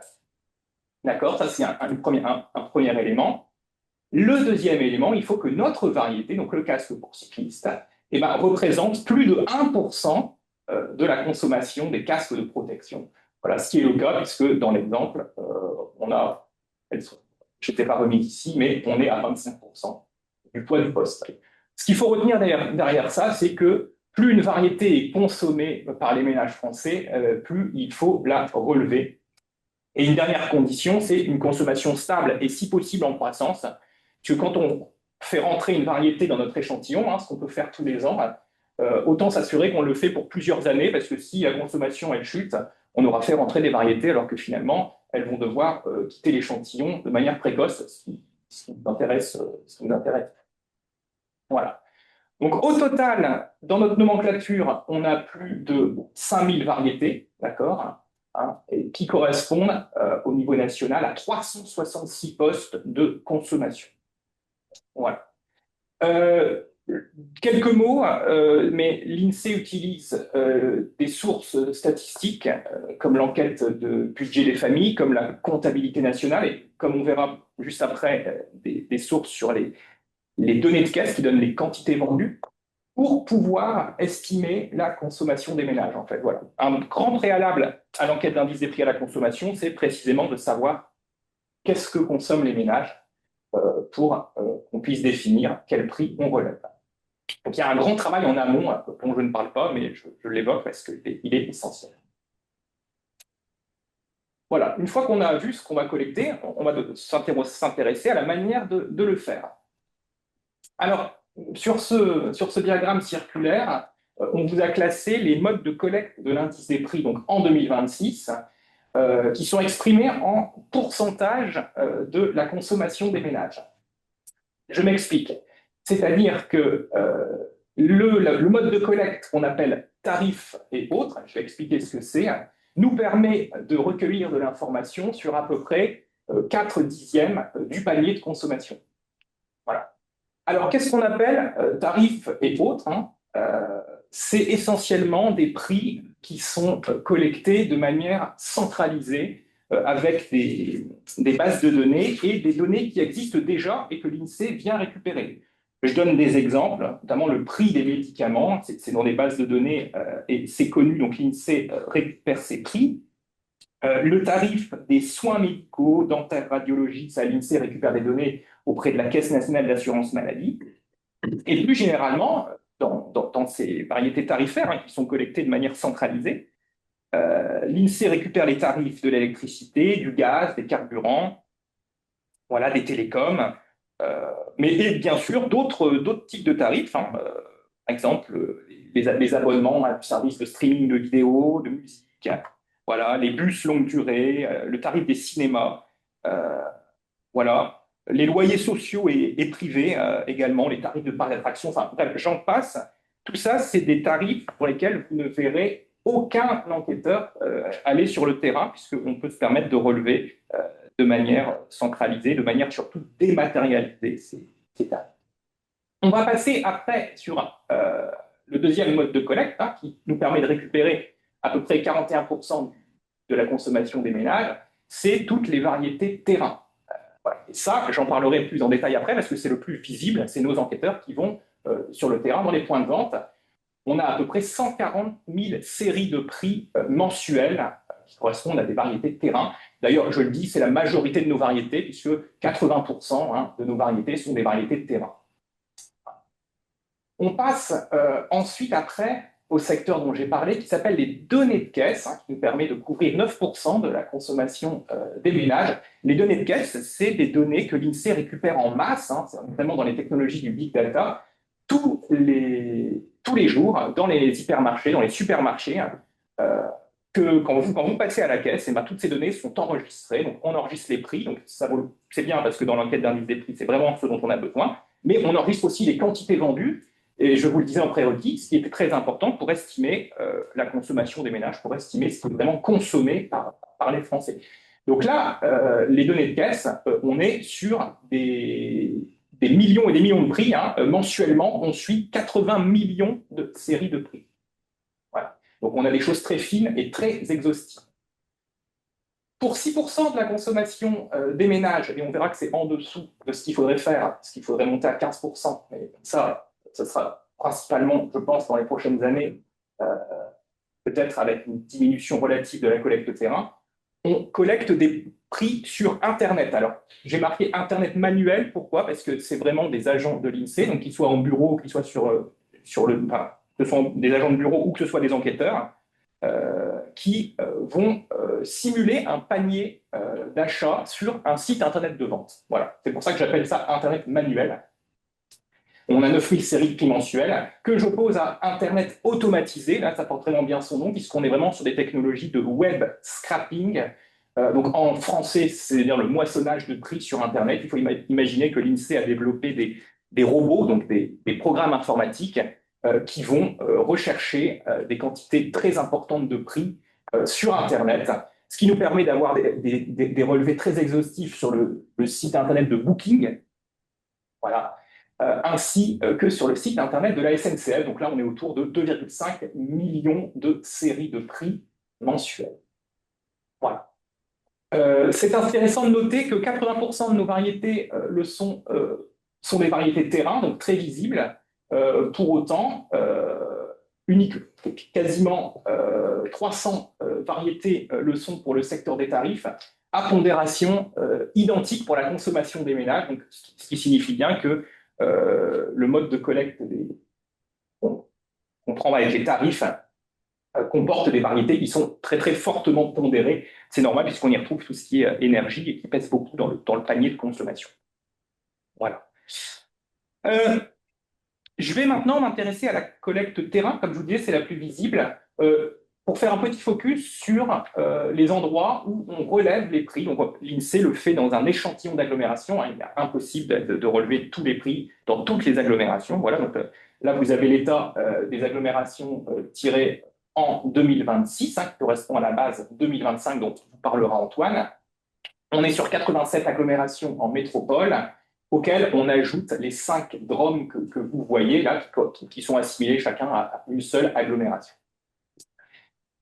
D'accord? Ça, c'est un premier élément. Le deuxième élément, il faut que notre variété, donc le casque pour cycliste, représente plus de 1% de la consommation des casques de protection. Voilà, ce qui est le cas, puisque dans l'exemple, je n'étais pas remis ici, mais on est à 25% du poids du poste. Ce qu'il faut retenir derrière ça, c'est que plus une variété est consommée par les ménages français, plus il faut la relever. Et une dernière condition, c'est une consommation stable et si possible en croissance. Parce que quand on fait rentrer une variété dans notre échantillon, ce qu'on peut faire tous les ans, autant s'assurer qu'on le fait pour plusieurs années, parce que si la consommation elle chute, on aura fait rentrer des variétés alors que finalement, elles vont devoir quitter l'échantillon de manière précoce, ce qui nous intéresse. Voilà. Donc au total, dans notre nomenclature, on a plus de 5000 variétés, d'accord, qui correspondent au niveau national à 366 postes de consommation. Voilà. Quelques mots, mais l'INSEE utilise des sources statistiques comme l'enquête de budget des familles, comme la comptabilité nationale, et comme on verra juste après, des sources sur les données de caisse qui donnent les quantités vendues, pour pouvoir estimer la consommation des ménages, en fait. Voilà. Un grand préalable à l'enquête d'indice des prix à la consommation, c'est précisément de savoir qu'est-ce que consomment les ménages pour qu'on puisse définir quel prix on relève. Donc il y a un grand travail en amont dont je ne parle pas, mais je l'évoque parce qu'il est essentiel. Voilà, une fois qu'on a vu ce qu'on va collecter, on va s'intéresser à la manière de le faire. Alors, sur ce diagramme circulaire, on vous a classé les modes de collecte de l'indice des prix donc en 2026, qui sont exprimés en pourcentage de la consommation des ménages. Je m'explique. C'est-à-dire que le mode de collecte qu'on appelle tarif et autres, je vais expliquer ce que c'est, nous permet de recueillir de l'information sur à peu près 4 dixièmes du panier de consommation. Voilà. Alors, qu'est-ce qu'on appelle tarifs et autres? C'est essentiellement des prix qui sont collectés de manière centralisée avec des bases de données et des données qui existent déjà et que l'INSEE vient récupérer. Je donne des exemples, notamment le prix des médicaments, c'est dans des bases de données et c'est connu, donc l'INSEE récupère ces prix. Le tarif des soins médicaux, dentaires, radiologiques, ça, l'INSEE récupère des données auprès de la Caisse nationale d'assurance maladie. Et plus généralement, dans ces variétés tarifaires qui sont collectées de manière centralisée, l'INSEE récupère les tarifs de l'électricité, du gaz, des carburants, voilà, des télécoms, mais bien sûr d'autres types de tarifs, par exemple les abonnements à du service de streaming de vidéos, de musique, voilà, les bus longue durée, le tarif des cinémas. Voilà. Les loyers sociaux et privés également, les tarifs de parc d'attraction, enfin bref, j'en passe. Tout ça, c'est des tarifs pour lesquels vous ne verrez aucun enquêteur aller sur le terrain, puisqu'on peut se permettre de relever de manière centralisée, de manière surtout dématérialisée ces tarifs. On va passer après sur le deuxième mode de collecte, hein, qui nous permet de récupérer à peu près 41% de la consommation des ménages, c'est toutes les variétés terrain. Voilà. Et ça, j'en parlerai plus en détail après parce que c'est le plus visible, c'est nos enquêteurs qui vont sur le terrain, dans les points de vente. On a à peu près 140 000 séries de prix mensuels qui correspondent à des variétés de terrain. D'ailleurs, je le dis, c'est la majorité de nos variétés puisque 80% de nos variétés sont des variétés de terrain. On passe ensuite après au secteur dont j'ai parlé, qui s'appelle les données de caisse, hein, qui nous permet de couvrir 9% de la consommation des ménages. Les données de caisse, c'est des données que l'INSEE récupère en masse, hein, notamment dans les technologies du big data, tous les jours dans les hypermarchés, dans les supermarchés, hein, que quand vous passez à la caisse, et ben, toutes ces données sont enregistrées. Donc, on enregistre les prix, donc c'est bien parce que dans l'enquête d'indice des prix, c'est vraiment ce dont on a besoin, mais on enregistre aussi les quantités vendues. Et je vous le disais en prérequis, ce qui est très important pour estimer la consommation des ménages, pour estimer ce qui est vraiment consommé par les Français. Donc là, les données de caisse, on est sur des millions et des millions de prix. Hein. Mensuellement, on suit 80 millions de séries de prix. Voilà. Donc on a des choses très fines et très exhaustives. Pour 6% de la consommation des ménages, et on verra que c'est en dessous de ce qu'il faudrait faire, ce qu'il faudrait monter à 15%, mais ça sera principalement, je pense, dans les prochaines années, euh, peut-être avec une diminution relative de la collecte de terrain, on collecte des prix sur Internet. Alors, j'ai marqué Internet manuel, pourquoi? Parce que c'est vraiment des agents de l'INSEE, donc qu'ils soient en bureau, qu'ils soient que ce soit des agents de bureau ou que ce soit des enquêteurs, qui vont simuler un panier d'achat sur un site Internet de vente. Voilà, c'est pour ça que j'appelle ça Internet manuel. On a 9000 séries de prix mensuels que j'oppose à Internet automatisé. Là, ça porte vraiment bien son nom, puisqu'on est vraiment sur des technologies de web scrapping. Donc en français, c'est-à-dire le moissonnage de prix sur Internet. Il faut imaginer que l'INSEE a développé des robots, donc des programmes informatiques, qui vont rechercher des quantités très importantes de prix sur Internet, ce qui nous permet d'avoir des relevés très exhaustifs sur le site Internet de Booking. Voilà. Ainsi que sur le site internet de la SNCF. Donc là, on est autour de 2,5 millions de séries de prix mensuels. Voilà. C'est intéressant de noter que 80% de nos variétés sont des variétés de terrain, donc très visibles. Pour autant, quasiment 300 variétés le sont pour le secteur des tarifs, à pondération identique pour la consommation des ménages, donc, ce qui signifie bien que le mode de collecte qu'on prend avec les tarifs comporte des variétés qui sont très très fortement pondérées. C'est normal puisqu'on y retrouve tout ce qui est énergie et qui pèse beaucoup dans le panier de consommation. Voilà. Je vais maintenant m'intéresser à la collecte terrain, comme je vous disais, c'est la plus visible, pour faire un petit focus sur les endroits où on relève les prix. Donc l'INSEE le fait dans un échantillon d'agglomération. Hein, il est impossible de relever tous les prix dans toutes les agglomérations. Voilà, donc là vous avez l'état des agglomérations tirées en 2026, hein, qui correspond à la base 2025 dont vous parlera Antoine. On est sur 87 agglomérations en métropole, auxquelles on ajoute les 5 DROM que vous voyez là, qui sont assimilés chacun à une seule agglomération.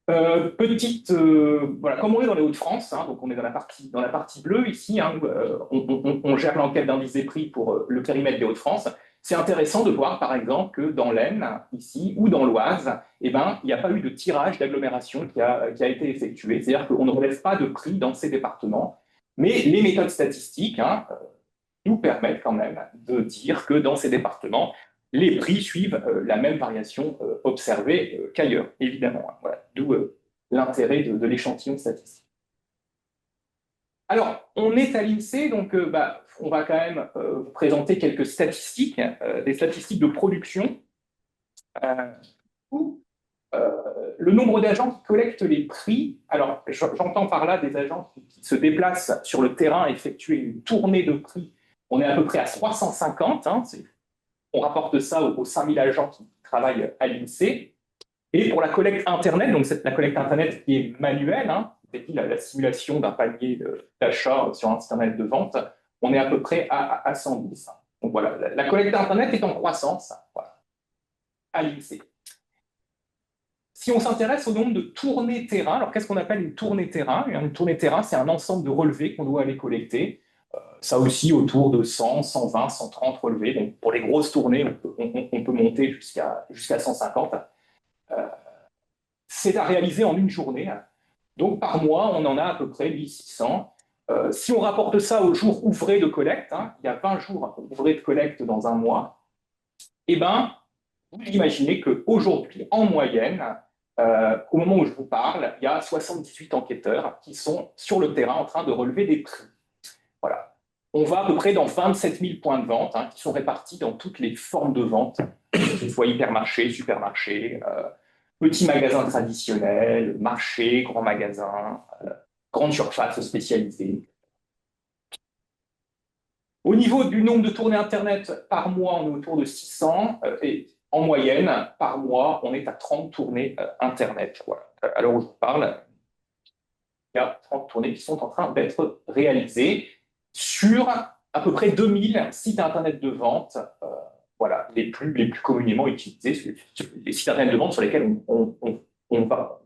Voilà, comme on est dans les Hauts-de-France, hein, donc on est dans la partie bleue ici, hein, on gère l'enquête d'indice des prix pour le périmètre des Hauts-de-France. C'est intéressant de voir, par exemple, que dans l'Aisne, ici, ou dans l'Oise, eh ben, il n'y a pas eu de tirage d'agglomération qui a été effectué. C'est-à-dire qu'on ne relève pas de prix dans ces départements. Mais les méthodes statistiques, hein, nous permettent quand même de dire que dans ces départements, les prix suivent la même variation observée qu'ailleurs, évidemment. Hein, voilà. D'où l'intérêt de l'échantillon statistique. Alors, on est à l'INSEE, donc on va quand même vous présenter quelques statistiques, des statistiques de production, où le nombre d'agents qui collectent les prix, alors j'entends par là des agents qui se déplacent sur le terrain, effectuer une tournée de prix, on est à peu près à 350, hein, on rapporte ça aux 5000 agents qui travaillent à l'INSEE. Et pour la collecte Internet, donc c'est la collecte Internet qui est manuelle, hein, c'est-à-dire la simulation d'un panier d'achat sur un site Internet de vente, on est à peu près à 110. Donc voilà, la collecte Internet est en croissance, voilà, à l'INSEE. Si on s'intéresse au nombre de tournées terrain, alors qu'est-ce qu'on appelle une tournée terrain? Une tournée terrain, c'est un ensemble de relevés qu'on doit aller collecter. Ça aussi autour de 100, 120, 130 relevés. Donc pour les grosses tournées, on peut monter jusqu'à 150. C'est à réaliser en une journée. Donc par mois, on en a à peu près 1600. Si on rapporte ça aux jours ouvrés de collecte, hein, il y a 20 jours ouvrés de collecte dans un mois, eh bien, vous imaginez qu'aujourd'hui, en moyenne, au moment où je vous parle, il y a 78 enquêteurs qui sont sur le terrain en train de relever des prix. Voilà. On va à peu près dans 27 000 points de vente, hein, qui sont répartis dans toutes les formes de vente, que ce soit hypermarché, supermarché, petits magasins traditionnels, marchés, grands magasins, grandes surfaces spécialisées. Au niveau du nombre de tournées Internet par mois, on est autour de 600, et en moyenne, par mois, on est à 30 tournées Internet. Voilà. À l'heure où je vous parle, il y a 30 tournées qui sont en train d'être réalisées sur à peu près 2000 sites Internet de vente, voilà, les plus communément utilisés, les sites Internet de vente sur lesquels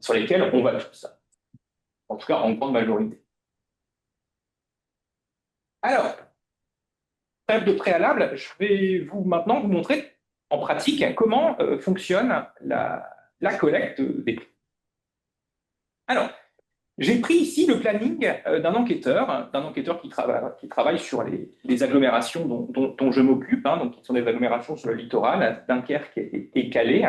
sur lesquels on va tous. En tout cas, en grande majorité. Alors, trêve de préalable, je vais maintenant vous montrer en pratique comment fonctionne la collecte des prix. Alors, j'ai pris ici le planning d'un enquêteur qui travaille sur les agglomérations dont je m'occupe, hein, donc qui sont des agglomérations sur le littoral, Dunkerque et Calais.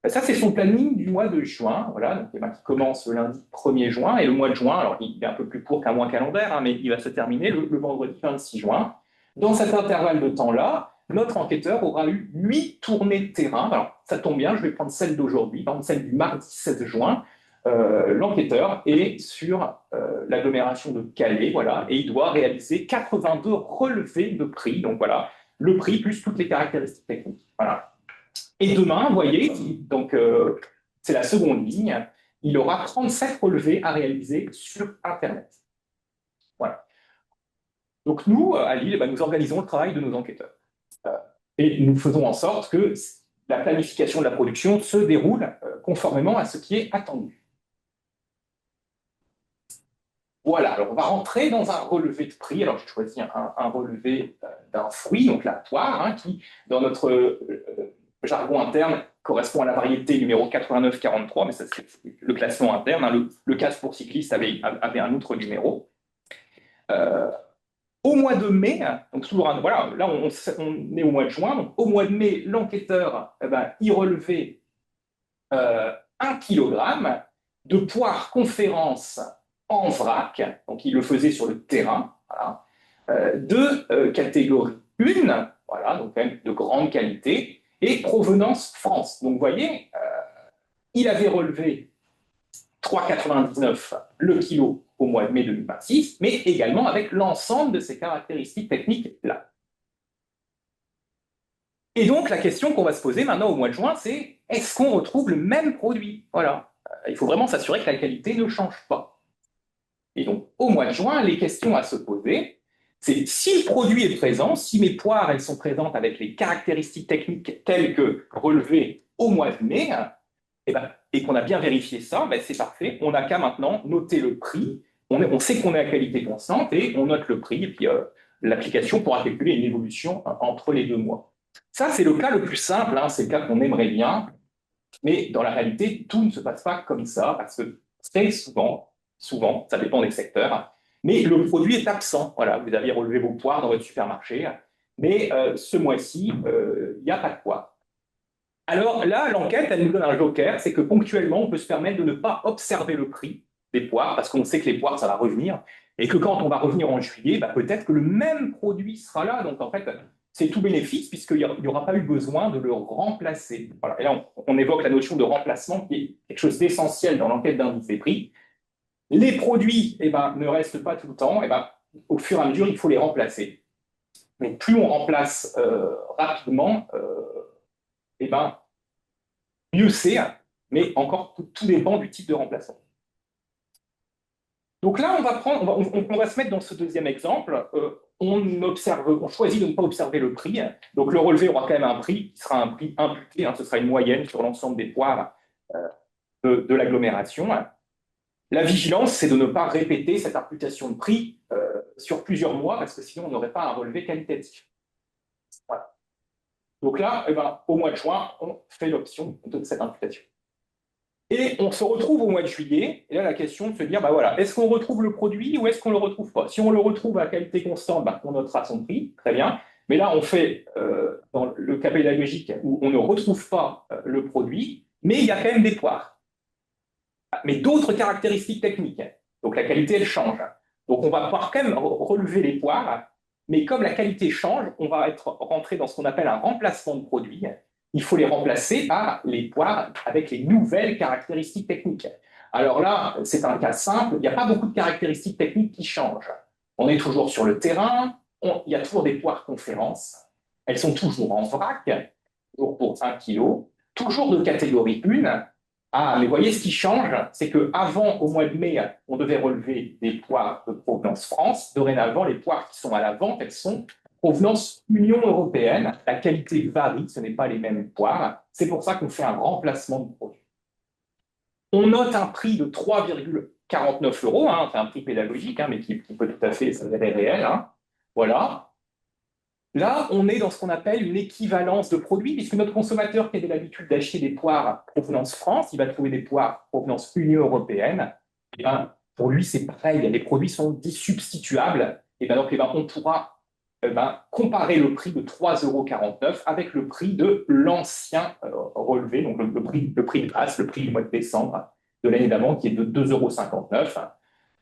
Ça, c'est son planning du mois de juin, voilà, donc, qui commence le lundi 1er juin, et le mois de juin, alors il est un peu plus court qu'un mois calendaire, hein, mais il va se terminer le vendredi 26 juin. Dans cet intervalle de temps-là, notre enquêteur aura eu 8 tournées de terrain. Alors, ça tombe bien, je vais prendre celle d'aujourd'hui, par exemple celle du mardi 16 juin. L'enquêteur est sur l'agglomération de Calais, voilà, et il doit réaliser 82 relevés de prix, donc voilà, le prix plus toutes les caractéristiques techniques. Voilà. Et demain, vous voyez, donc c'est la seconde ligne, il aura 37 relevés à réaliser sur Internet. Voilà. Donc nous, à Lille, nous organisons le travail de nos enquêteurs. Et nous faisons en sorte que la planification de la production se déroule conformément à ce qui est attendu. Voilà, alors on va rentrer dans un relevé de prix. Alors j'ai choisi un relevé d'un fruit, donc la poire, hein, qui, dans notre jargon interne, correspond à la variété numéro 8943, mais ça c'est le classement interne. Hein, le casque pour cycliste avait un autre numéro. Au mois de mai, donc toujours voilà, là on est au mois de juin, donc au mois de mai, l'enquêteur il relevait 1 kg de poire conférence en vrac, donc il le faisait sur le terrain, voilà, de catégorie 1, voilà, donc quand même de grande qualité, et provenance France. Donc vous voyez, il avait relevé 3,99 le kilo au mois de mai 2026, mais également avec l'ensemble de ces caractéristiques techniques-là. Et donc, la question qu'on va se poser maintenant au mois de juin, c'est est-ce qu'on retrouve le même produit? Voilà. Il faut vraiment s'assurer que la qualité ne change pas. Et donc, au mois de juin, les questions à se poser, c'est si le produit est présent, si mes poires elles sont présentes avec les caractéristiques techniques telles que relevées au mois de mai, et qu'on a bien vérifié ça, c'est parfait. On n'a qu'à maintenant noter le prix. On sait qu'on est à qualité constante et on note le prix. Et puis, l'application pourra calculer une évolution entre les 2 mois. Ça, c'est le cas le plus simple, hein, c'est le cas qu'on aimerait bien. Mais dans la réalité, tout ne se passe pas comme ça, parce que très souvent, ça dépend des secteurs, mais le produit est absent. Voilà, vous aviez relevé vos poires dans votre supermarché, mais ce mois-ci, il n'y a pas de poires. Alors là, l'enquête, elle nous donne un joker, c'est que ponctuellement, on peut se permettre de ne pas observer le prix des poires, parce qu'on sait que les poires, ça va revenir, et que quand on va revenir en juillet, peut-être que le même produit sera là. Donc en fait, c'est tout bénéfice puisqu'il n'y aura pas eu besoin de le remplacer. Voilà. Et là, on évoque la notion de remplacement qui est quelque chose d'essentiel dans l'enquête d'indice des prix. Les produits ne restent pas tout le temps, au fur et à mesure, il faut les remplacer. Mais plus on remplace rapidement, mieux c'est, mais encore tout dépend du type de remplacement. Donc là, on va se mettre dans ce deuxième exemple. On choisit de ne pas observer le prix. Donc le relevé aura quand même un prix qui sera un prix imputé, ce sera une moyenne sur l'ensemble des poires de l'agglomération. La vigilance, c'est de ne pas répéter cette imputation de prix sur plusieurs mois, parce que sinon on n'aurait pas un relevé qualitatif. Voilà. Donc là, au mois de juin, on fait l'option de cette imputation. Et on se retrouve au mois de juillet, et là la question de se dire, voilà, est-ce qu'on retrouve le produit ou est-ce qu'on ne le retrouve pas? Si on le retrouve à qualité constante, on notera son prix, très bien. Mais là, on fait, dans le cas pédagogique, où on ne retrouve pas le produit, mais il y a quand même des poires. Mais d'autres caractéristiques techniques. Donc la qualité, elle change. Donc on va pouvoir quand même relever les poires, mais comme la qualité change, on va être rentré dans ce qu'on appelle un remplacement de produit. Il faut les remplacer par les poires avec les nouvelles caractéristiques techniques. Alors là, c'est un cas simple, il n'y a pas beaucoup de caractéristiques techniques qui changent. On est toujours sur le terrain, il y a toujours des poires conférences, elles sont toujours en vrac, toujours pour 1 kg, toujours de catégorie 1. Ah, mais vous voyez, ce qui change, c'est qu'avant, au mois de mai, on devait relever des poires de provenance France. Dorénavant, les poires qui sont à la vente, elles sont provenance Union européenne. La qualité varie, ce n'est pas les mêmes poires. C'est pour ça qu'on fait un remplacement de produit. On note un prix de 3,49 €, c'est un prix pédagogique, mais qui peut tout à fait s'avérer réel. Voilà. Là, on est dans ce qu'on appelle une équivalence de produits, puisque notre consommateur qui avait l'habitude d'acheter des poires provenance France, il va trouver des poires provenance Union européenne. Et pour lui, c'est pareil, les produits sont dits substituables. Et donc, on pourra comparer le prix de 3,49 € avec le prix de l'ancien relevé, donc le prix de base, le prix du mois de décembre de l'année d'avant, qui est de 2,59 €.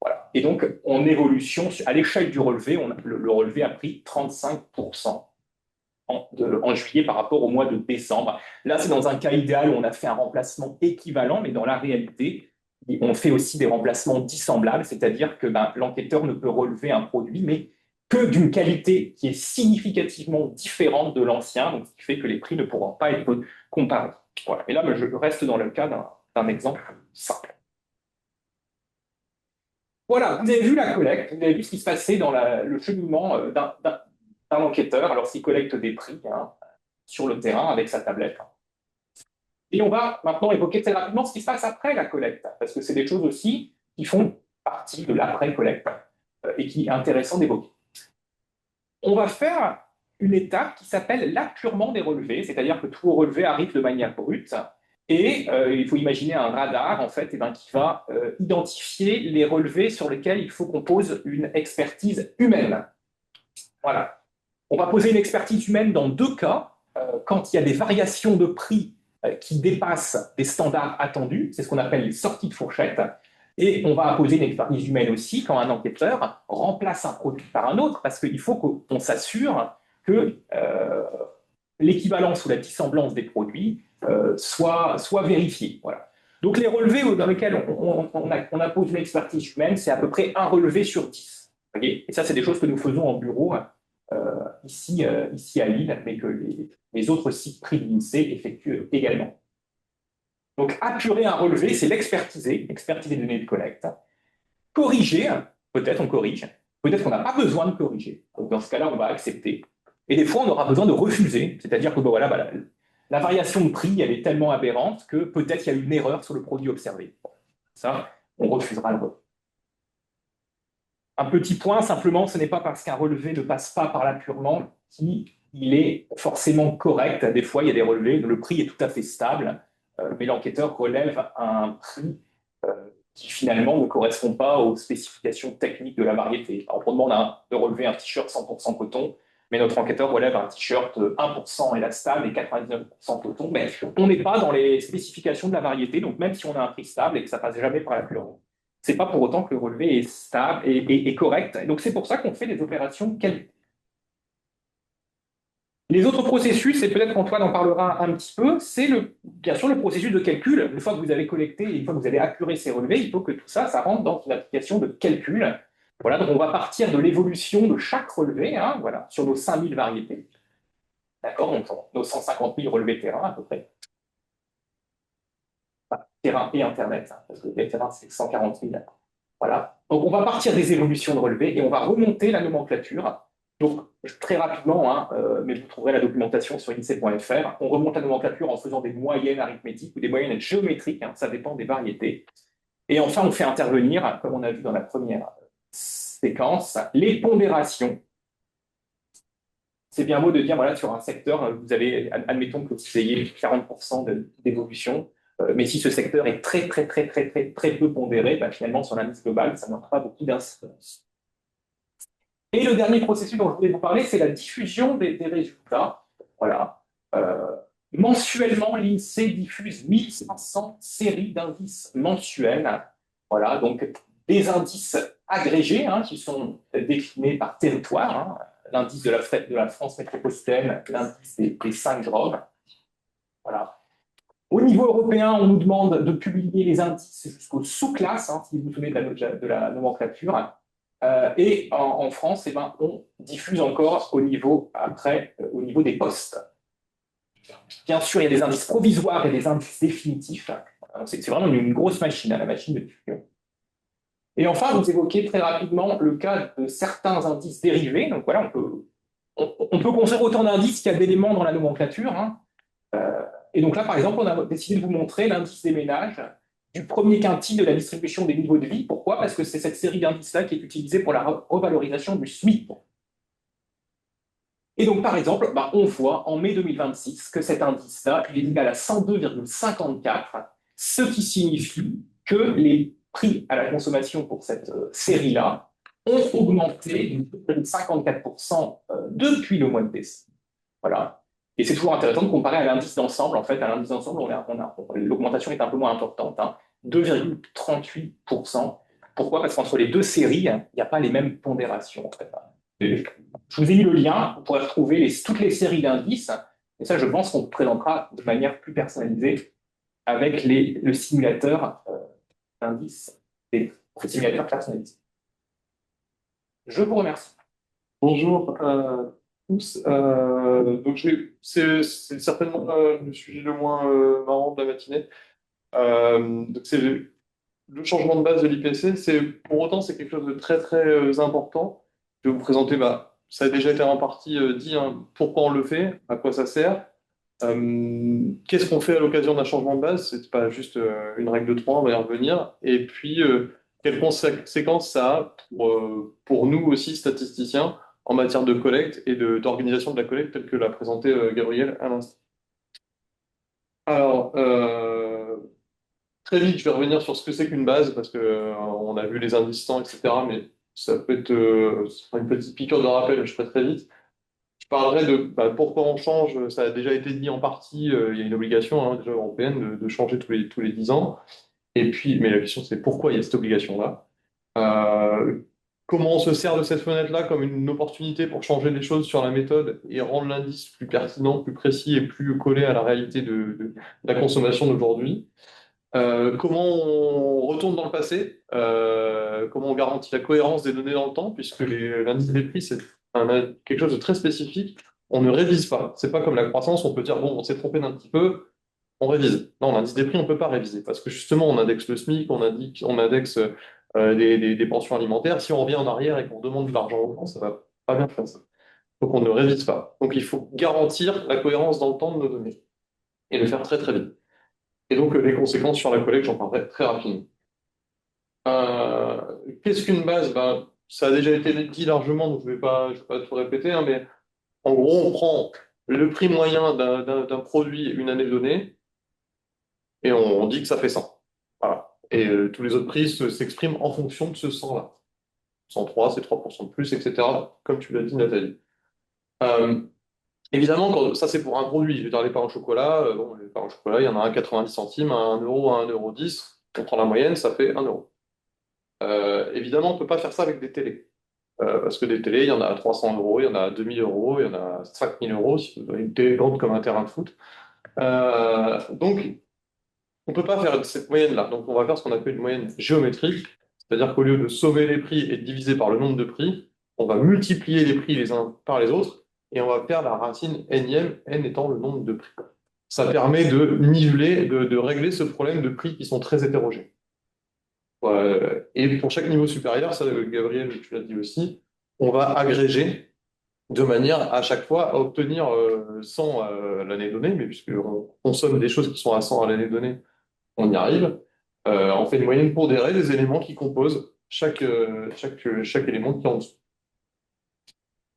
Voilà. Et donc, en évolution, à l'échelle du relevé, le relevé a pris 35% en juillet par rapport au mois de décembre. Là, c'est dans un cas idéal où on a fait un remplacement équivalent, mais dans la réalité, on fait aussi des remplacements dissemblables, c'est-à-dire que l'enquêteur ne peut relever un produit, mais que d'une qualité qui est significativement différente de l'ancien, donc ce qui fait que les prix ne pourront pas être comparés. Voilà. Et là, je reste dans le cas d'un exemple simple. Voilà, vous avez vu la collecte, vous avez vu ce qui se passait dans le cheminement d'un enquêteur, alors s'il collecte des prix sur le terrain avec sa tablette. Et on va maintenant évoquer très rapidement ce qui se passe après la collecte, parce que c'est des choses aussi qui font partie de l'après-collecte et qui est intéressant d'évoquer. On va faire une étape qui s'appelle l'appurement des relevés, c'est-à-dire que tout relevé arrive de manière brute. Et il faut imaginer un radar en fait, qui va identifier les relevés sur lesquels il faut qu'on pose une expertise humaine. Voilà. On va poser une expertise humaine dans 2 cas. Quand il y a des variations de prix qui dépassent des standards attendus, c'est ce qu'on appelle les sorties de fourchette. Et on va poser une expertise humaine aussi quand un enquêteur remplace un produit par un autre, parce qu'il faut qu'on s'assure que l'équivalence ou la dissemblance des produits soit vérifiée. Voilà. Donc les relevés dans lesquels on appose une expertise humaine, c'est à peu près un relevé sur 10. Et ça, c'est des choses que nous faisons en bureau ici à Lille, mais que les autres sites privés de l'INSEE effectuent également. Donc apurer un relevé, c'est expertiser les données de collecte. Corriger, peut-être on corrige, peut-être qu'on n'a pas besoin de corriger. Donc dans ce cas-là, on va accepter. Et des fois, on aura besoin de refuser, c'est-à-dire que la variation de prix, elle est tellement aberrante que peut-être il y a une erreur sur le produit observé. Ça, on refusera le relevé. Un petit point, simplement, ce n'est pas parce qu'un relevé ne passe pas par l'appurement qu'il est forcément correct. Des fois, il y a des relevés, le prix est tout à fait stable, mais l'enquêteur relève un prix qui finalement ne correspond pas aux spécifications techniques de la variété. Alors, on demande de relever un t-shirt 100% coton, mais notre enquêteur relève un t-shirt 1% élastane et 99% coton, mais on n'est pas dans les spécifications de la variété, donc même si on a un prix stable et que ça passe jamais par l'appurement, c'est pas pour autant que le relevé est stable et correct. Et donc c'est pour ça qu'on fait des opérations qualité. Les autres processus, et peut-être qu'Antoine en parlera un petit peu, c'est bien sûr le processus de calcul. Une fois que vous avez collecté, une fois que vous avez appuré ces relevés, il faut que tout ça, ça rentre dans une application de calcul. Voilà, donc on va partir de l'évolution de chaque relevé, hein, voilà, sur nos 5000 variétés. D'accord, donc nos 150 000 relevés terrain à peu près. Enfin, terrain et Internet, hein, parce que les terrains, c'est 140 000. Voilà. Donc on va partir des évolutions de relevés et on va remonter la nomenclature. Donc très rapidement, hein, mais vous trouverez la documentation sur INSEE.fr, on remonte la nomenclature en faisant des moyennes arithmétiques ou des moyennes géométriques, hein, ça dépend des variétés. Et enfin, on fait intervenir, comme on a vu dans la première séquence, les pondérations. C'est bien beau de dire, voilà, sur un secteur, vous avez, admettons que vous ayez 40% d'évolution, mais si ce secteur est très, très, très, très, très, très peu pondéré, bah, finalement, sur l'indice global, ça n'aura pas beaucoup d'incidence. Et le dernier processus dont je voulais vous parler, c'est la diffusion des résultats. Voilà. Mensuellement, l'INSEE diffuse 1500 séries d'indices mensuels. Voilà, donc des indices agrégés, hein, qui sont déclinés par territoire, hein, l'indice de la France métropolitaine, l'indice des 5 Drômes. Voilà. Au niveau européen, on nous demande de publier les indices jusqu'aux sous-classes, hein, si vous vous souvenez de la nomenclature. Et en France, eh ben, on diffuse encore au niveau, après, au niveau des postes. Bien sûr, il y a des indices provisoires et des indices définitifs. C'est vraiment une grosse machine, hein, la machine de diffusion. Et enfin, vous évoquez très rapidement le cas de certains indices dérivés. Donc voilà, on peut construire autant d'indices qu'il y a d'éléments dans la nomenclature, hein. Et donc là, par exemple, on a décidé de vous montrer l'indice des ménages du premier quintil de la distribution des niveaux de vie. Pourquoi? Parce que c'est cette série d'indices-là qui est utilisée pour la revalorisation du SMIC. Et donc, par exemple, bah, on voit en mai 2026 que cet indice-là, il est égal à 102,54, ce qui signifie que les prix à la consommation pour cette série-là ont augmenté de 54% depuis le mois de décembre. Voilà. Et c'est toujours intéressant de comparer à l'indice d'ensemble. En fait, à l'indice d'ensemble, l'augmentation est un peu moins importante, hein, 2,38%. Pourquoi? Parce qu'entre les deux séries, hein, il n'y a pas les mêmes pondérations. En fait. Je vous ai mis le lien, vous pourrez retrouver toutes les séries d'indices. Et ça, je pense qu'on vous présentera de manière plus personnalisée avec le simulateur d'indices et le simulateur personnalisé. Je vous remercie. Bonjour à tous. Donc c'est certainement le sujet le moins marrant de la matinée. Donc c'est le changement de base de l'IPC. Pour autant, c'est quelque chose de très très important. Je vais vous présenter, bah, ça a déjà été en partie dit, hein, pourquoi on le fait, à quoi ça sert. Qu'est-ce qu'on fait à l'occasion d'un changement de base? C'est pas juste une règle de trois, on va y revenir. Et puis, quelles conséquences ça a pour nous aussi, statisticiens, en matière de collecte et d'organisation de la collecte, telle que l'a présenté Gabriel à l'instant. Alors, très vite, je vais revenir sur ce que c'est qu'une base, parce que on a vu les indices temps, etc. Mais ça peut être ce sera une petite piqûre de rappel, je ferai très vite. Je parlerai de bah, pourquoi on change. Ça a déjà été dit en partie. Il y a une obligation hein, déjà européenne de changer tous les 10 ans. Et puis, mais la question c'est pourquoi il y a cette obligation-là. Euh, Comment on se sert de cette fenêtre-là comme une opportunité pour changer les choses sur la méthode et rendre l'indice plus pertinent, plus précis et plus collé à la réalité de la consommation d'aujourd'hui. Comment on retourne dans le passé, comment on garantit la cohérence des données dans le temps, puisque l'indice des prix, c'est quelque chose de très spécifique. On ne révise pas. C'est pas comme la croissance, on peut dire, bon, on s'est trompé d'un petit peu, on révise. Non, l'indice des prix, on ne peut pas réviser, parce que justement, on indexe le SMIC, on indexe des pensions alimentaires. Si on revient en arrière et qu'on demande de l'argent aux gens, ça va pas bien faire ça. Donc on ne révise pas. Donc il faut garantir la cohérence dans le temps de nos données, et le faire très très vite. Et donc, les conséquences sur la collecte, j'en parlerai très rapidement. Qu'est-ce qu'une base? Ben, ça a déjà été dit largement, donc je vais pas tout répéter, hein, mais en gros, on prend le prix moyen d'un produit une année donnée et on dit que ça fait 100. Voilà. Et tous les autres prix s'expriment en fonction de ce 100-là. 103, c'est 3% de plus, etc., comme tu l'as dit, Nathalie. Euh, Évidemment, ça c'est pour un produit. Je veux dire, les pains au chocolat, bon, les pains au chocolat, il y en a un à 90 centimes, à 1 euro, à 1,10 €. On prend la moyenne, ça fait 1 euro. Évidemment, on ne peut pas faire ça avec des télés. Parce que des télés, il y en a à 300 euros, il y en a à 2000 euros, il y en a à 5000 euros, si vous avez une télé grande comme un terrain de foot. Donc, on ne peut pas faire cette moyenne-là. Donc, on va faire ce qu'on appelle une moyenne géométrique, c'est-à-dire qu'au lieu de sommer les prix et de diviser par le nombre de prix, on va multiplier les prix les uns par les autres et on va faire la racine nème, n étant le nombre de prix. Ça permet de niveler, de régler ce problème de prix qui sont très hétérogènes. Et pour chaque niveau supérieur, ça, Gabriel, tu l'as dit aussi, on va agréger de manière à chaque fois à obtenir 100 à l'année donnée, mais puisqu'on consomme des choses qui sont à 100 à l'année donnée, on y arrive. On fait une moyenne pondérée des éléments qui composent chaque élément qui est en dessous.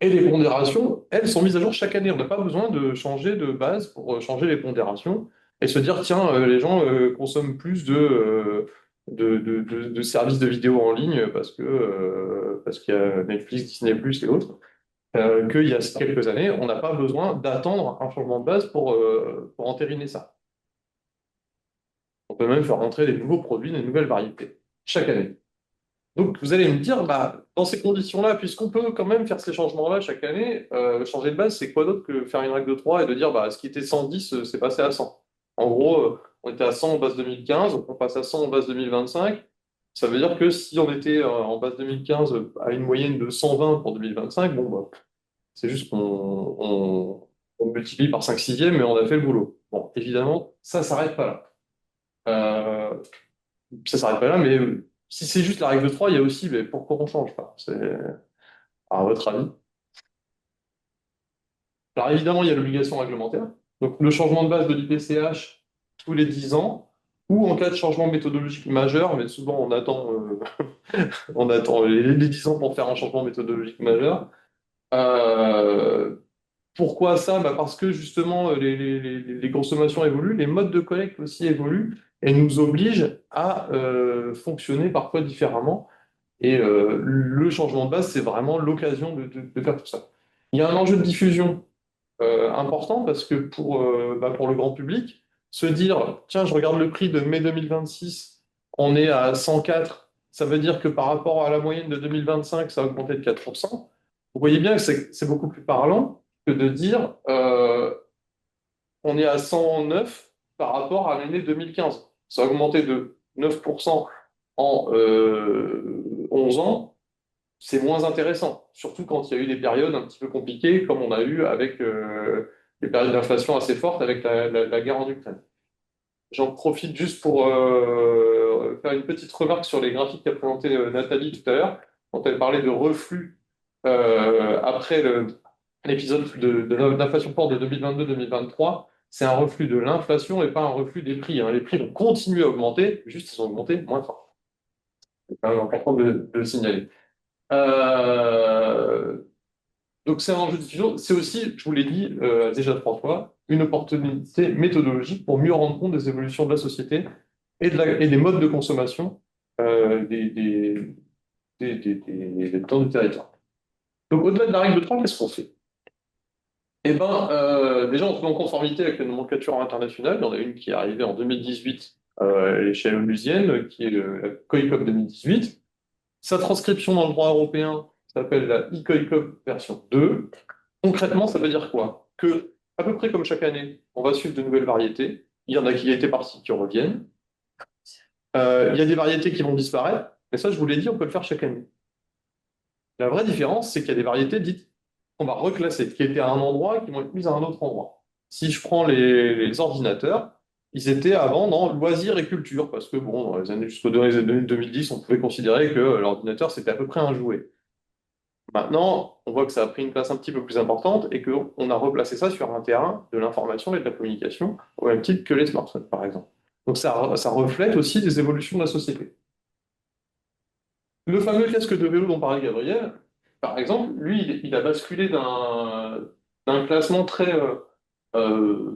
Et les pondérations, elles sont mises à jour chaque année. On n'a pas besoin de changer de base pour changer les pondérations et se dire, tiens, les gens consomment plus de services de vidéo en ligne parce qu'il y a Netflix, Disney+, et autres, qu'il y a quelques années. On n'a pas besoin d'attendre un changement de base pour entériner ça. On peut même faire rentrer des nouveaux produits, des nouvelles variétés, chaque année. Donc, vous allez me dire, bah, dans ces conditions-là, puisqu'on peut quand même faire ces changements-là chaque année, changer de base, c'est quoi d'autre que faire une règle de 3 et de dire, bah, ce qui était 110, c'est passé à 100. En gros, on était à 100 en base 2015, on passe à 100 en base 2025. Ça veut dire que si on était en base 2015 à une moyenne de 120 pour 2025, bon, bah, c'est juste on multiplie par 5 sixièmes, mais on a fait le boulot. Bon, évidemment, ça s'arrête pas là. Ça s'arrête pas là, mais si c'est juste la règle de 3, il y a aussi mais pourquoi on change pas? C'est à votre avis. Alors évidemment, il y a l'obligation réglementaire. Donc le changement de base de l'IPCH tous les 10 ans, ou en cas de changement méthodologique majeur, mais souvent on attend les 10 ans pour faire un changement méthodologique majeur. Euh, Pourquoi ça? Bah parce que justement, les consommations évoluent, les modes de collecte aussi évoluent et nous obligent à fonctionner parfois différemment. Et le changement de base, c'est vraiment l'occasion de faire tout ça. Il y a un enjeu de diffusion important parce que pour le grand public, se dire, tiens, je regarde le prix de mai 2026, on est à 104, ça veut dire que par rapport à la moyenne de 2025, ça a augmenté de 4%. Vous voyez bien que c'est beaucoup plus parlant que de dire, on est à 109 par rapport à l'année 2015. Ça a augmenté de 9% en 11 ans, c'est moins intéressant, surtout quand il y a eu des périodes un petit peu compliquées, comme on a eu avec des périodes d'inflation assez fortes avec la guerre en Ukraine. J'en profite juste pour faire une petite remarque sur les graphiques qu'a présenté Nathalie tout à l'heure, quand elle parlait de reflux après l'épisode d'inflation forte de 2022-2023. C'est un reflux de l'inflation et pas un reflux des prix, hein. Les prix vont continuer à augmenter, juste ils ont augmenté moins fort. C'est quand même important de le signaler. Euh, donc c'est un enjeu de diffusion. C'est aussi, je vous l'ai dit déjà 3 fois, une opportunité méthodologique pour mieux rendre compte des évolutions de la société et des modes de consommation des habitants du territoire. Donc au-delà de la règle de 3, qu'est-ce qu'on fait? Eh ben, déjà, on se met en conformité avec la nomenclature internationale. Il y en a une qui est arrivée en 2018 à l'échelle onusienne, qui est la COICOP 2018. Sa transcription dans le droit européen s'appelle la e-COICOP version 2. Concrètement, ça veut dire quoi? Que, à peu près comme chaque année, on va suivre de nouvelles variétés. Il y en a qui étaient partis, qui reviennent. Il y a des variétés qui vont disparaître, mais ça, je vous l'ai dit, on peut le faire chaque année. La vraie différence, c'est qu'il y a des variétés dites qu'on va reclasser, qui étaient à un endroit et qui vont être mises à un autre endroit. Si je prends les ordinateurs, ils étaient avant dans loisirs et culture, parce que bon, dans les années jusqu'aux années 2010, on pouvait considérer que l'ordinateur, c'était à peu près un jouet. Maintenant, on voit que ça a pris une place un petit peu plus importante et qu'on a replacé ça sur un terrain de l'information et de la communication, au même titre que les smartphones, par exemple. Donc ça reflète aussi des évolutions de la société. Le fameux casque de vélo dont parlait Gabriel, par exemple, lui, il a basculé d'un classement très euh,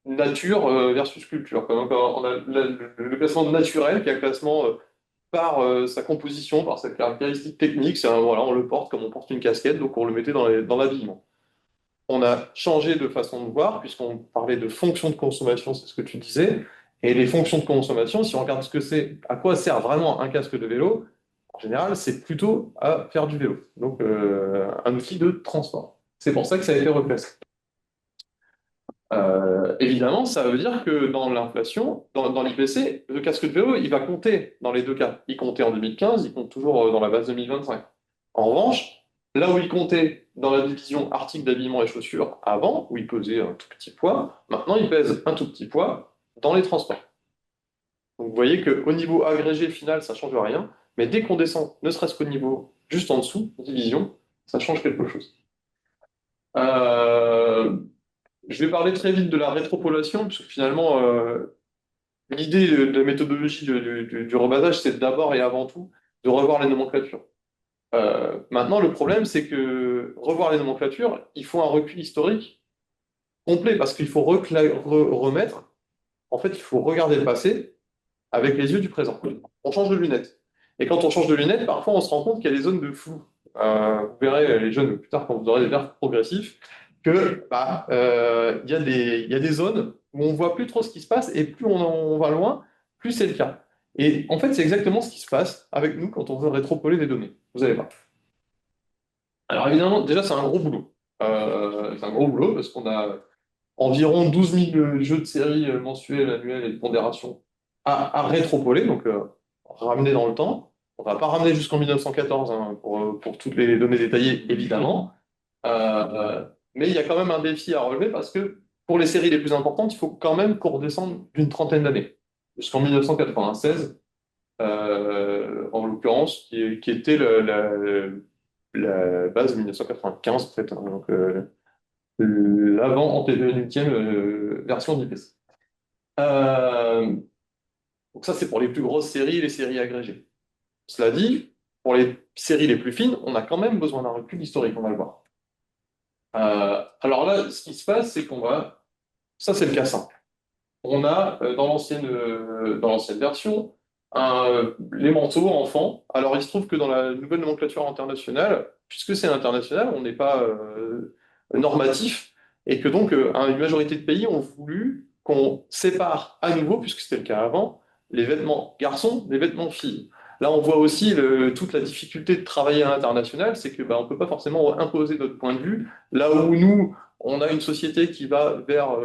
nature versus culture. Donc, on a le classement naturel, qui est un classement par sa composition, par sa caractéristique technique. Voilà, on le porte comme on porte une casquette, donc on le mettait dans l'habillement. On a changé de façon de voir, puisqu'on parlait de fonctions de consommation, c'est ce que tu disais. Et les fonctions de consommation, si on regarde ce que c'est, à quoi sert vraiment un casque de vélo, En général, c'est plutôt à faire du vélo. Donc, un outil de transport. C'est pour ça que ça a été replacé. Évidemment, ça veut dire que dans l'inflation, dans l'IPC, le casque de vélo, il va compter dans les deux cas. Il comptait en 2015, il compte toujours dans la base 2025. En revanche, là où il comptait dans la division articles d'habillement et chaussures avant, où il pesait un tout petit poids, maintenant il pèse un tout petit poids dans les transports. Donc vous voyez qu'au niveau agrégé final, ça ne change rien, mais dès qu'on descend, ne serait-ce qu'au niveau juste en dessous, division, ça change quelque chose. Euh, je vais parler très vite de la rétropolation, parce que finalement, l'idée de la méthodologie du rebasage, c'est d'abord et avant tout de revoir les nomenclatures. Maintenant, le problème, c'est que revoir les nomenclatures, il faut un recul historique complet, parce qu'il faut remettre, en fait, il faut regarder le passé avec les yeux du présent. On change de lunettes. Et quand on change de lunettes, parfois, on se rend compte qu'il y a des zones de flou. Vous verrez, les jeunes, plus tard, quand vous aurez des verbes progressifs, que il y a des zones où on voit plus trop ce qui se passe, et plus on va loin, plus c'est le cas. Et en fait, c'est exactement ce qui se passe avec nous quand on veut rétropoler des données. Vous allez voir. Alors évidemment, déjà, c'est un gros boulot. C'est un gros boulot parce qu'on a environ 12 000 jeux de séries mensuels, annuels et de pondération à rétropoler, donc ramener dans le temps. On ne va pas ramener jusqu'en 1914 hein, pour toutes les données détaillées, évidemment. Mais il y a quand même un défi à relever parce que pour les séries les plus importantes, il faut quand même qu'on redescende d'une trentaine d'années, jusqu'en 1996, en l'occurrence, qui était la base 1995, en fait, hein, donc l'avant antépénultième version d'IPC. Euh, donc ça, c'est pour les plus grosses séries, les séries agrégées. Cela dit, pour les séries les plus fines, on a quand même besoin d'un recul historique, on va le voir. Alors là, ce qui se passe, c'est qu'on va... Ça, c'est le cas simple. On a dans l'ancienne version les manteaux enfants. Alors il se trouve que dans la nouvelle nomenclature internationale, puisque c'est international, on n'est pas normatif, et que donc une majorité de pays ont voulu qu'on sépare à nouveau, puisque c'était le cas avant, les vêtements garçons des vêtements filles. Là, on voit aussi toute la difficulté de travailler à l'international, c'est que on ne peut pas forcément imposer notre point de vue. Là où nous, on a une société qui va vers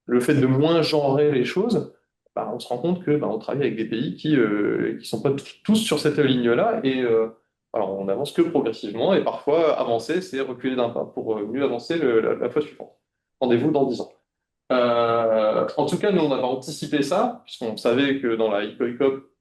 le fait de moins genrer les choses, on se rend compte que on travaille avec des pays qui sont pas tous sur cette ligne-là et alors on avance que progressivement et parfois avancer, c'est reculer d'un pas pour mieux avancer la fois suivante. Rendez-vous dans 10 ans. En tout cas, nous, on avait anticipé ça, puisqu'on savait que dans la ICOICOP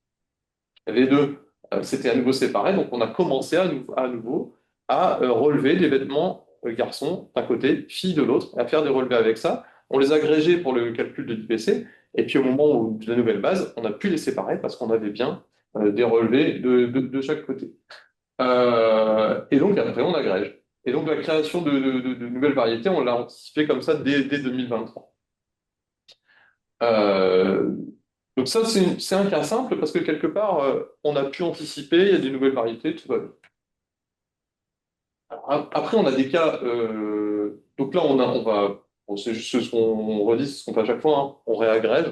V2, c'était à nouveau séparé, donc on a commencé à nouveau à relever des vêtements garçons d'un côté, filles de l'autre, et à faire des relevés avec ça. On les a agrégés pour le calcul de l'IPC, et puis au moment de la nouvelle base, on a pu les séparer parce qu'on avait bien des relevés de chaque côté. Et donc après, on agrège. Et donc la création de nouvelles variétés, on l'a anticipé comme ça dès 2023. Euh, donc ça, c'est un cas simple parce que quelque part, on a pu anticiper, il y a des nouvelles variétés, tout va bien. Alors, après, on a des cas. Donc là, c'est juste ce qu'on redit, c'est ce qu'on fait à chaque fois. Hein. On réagrège.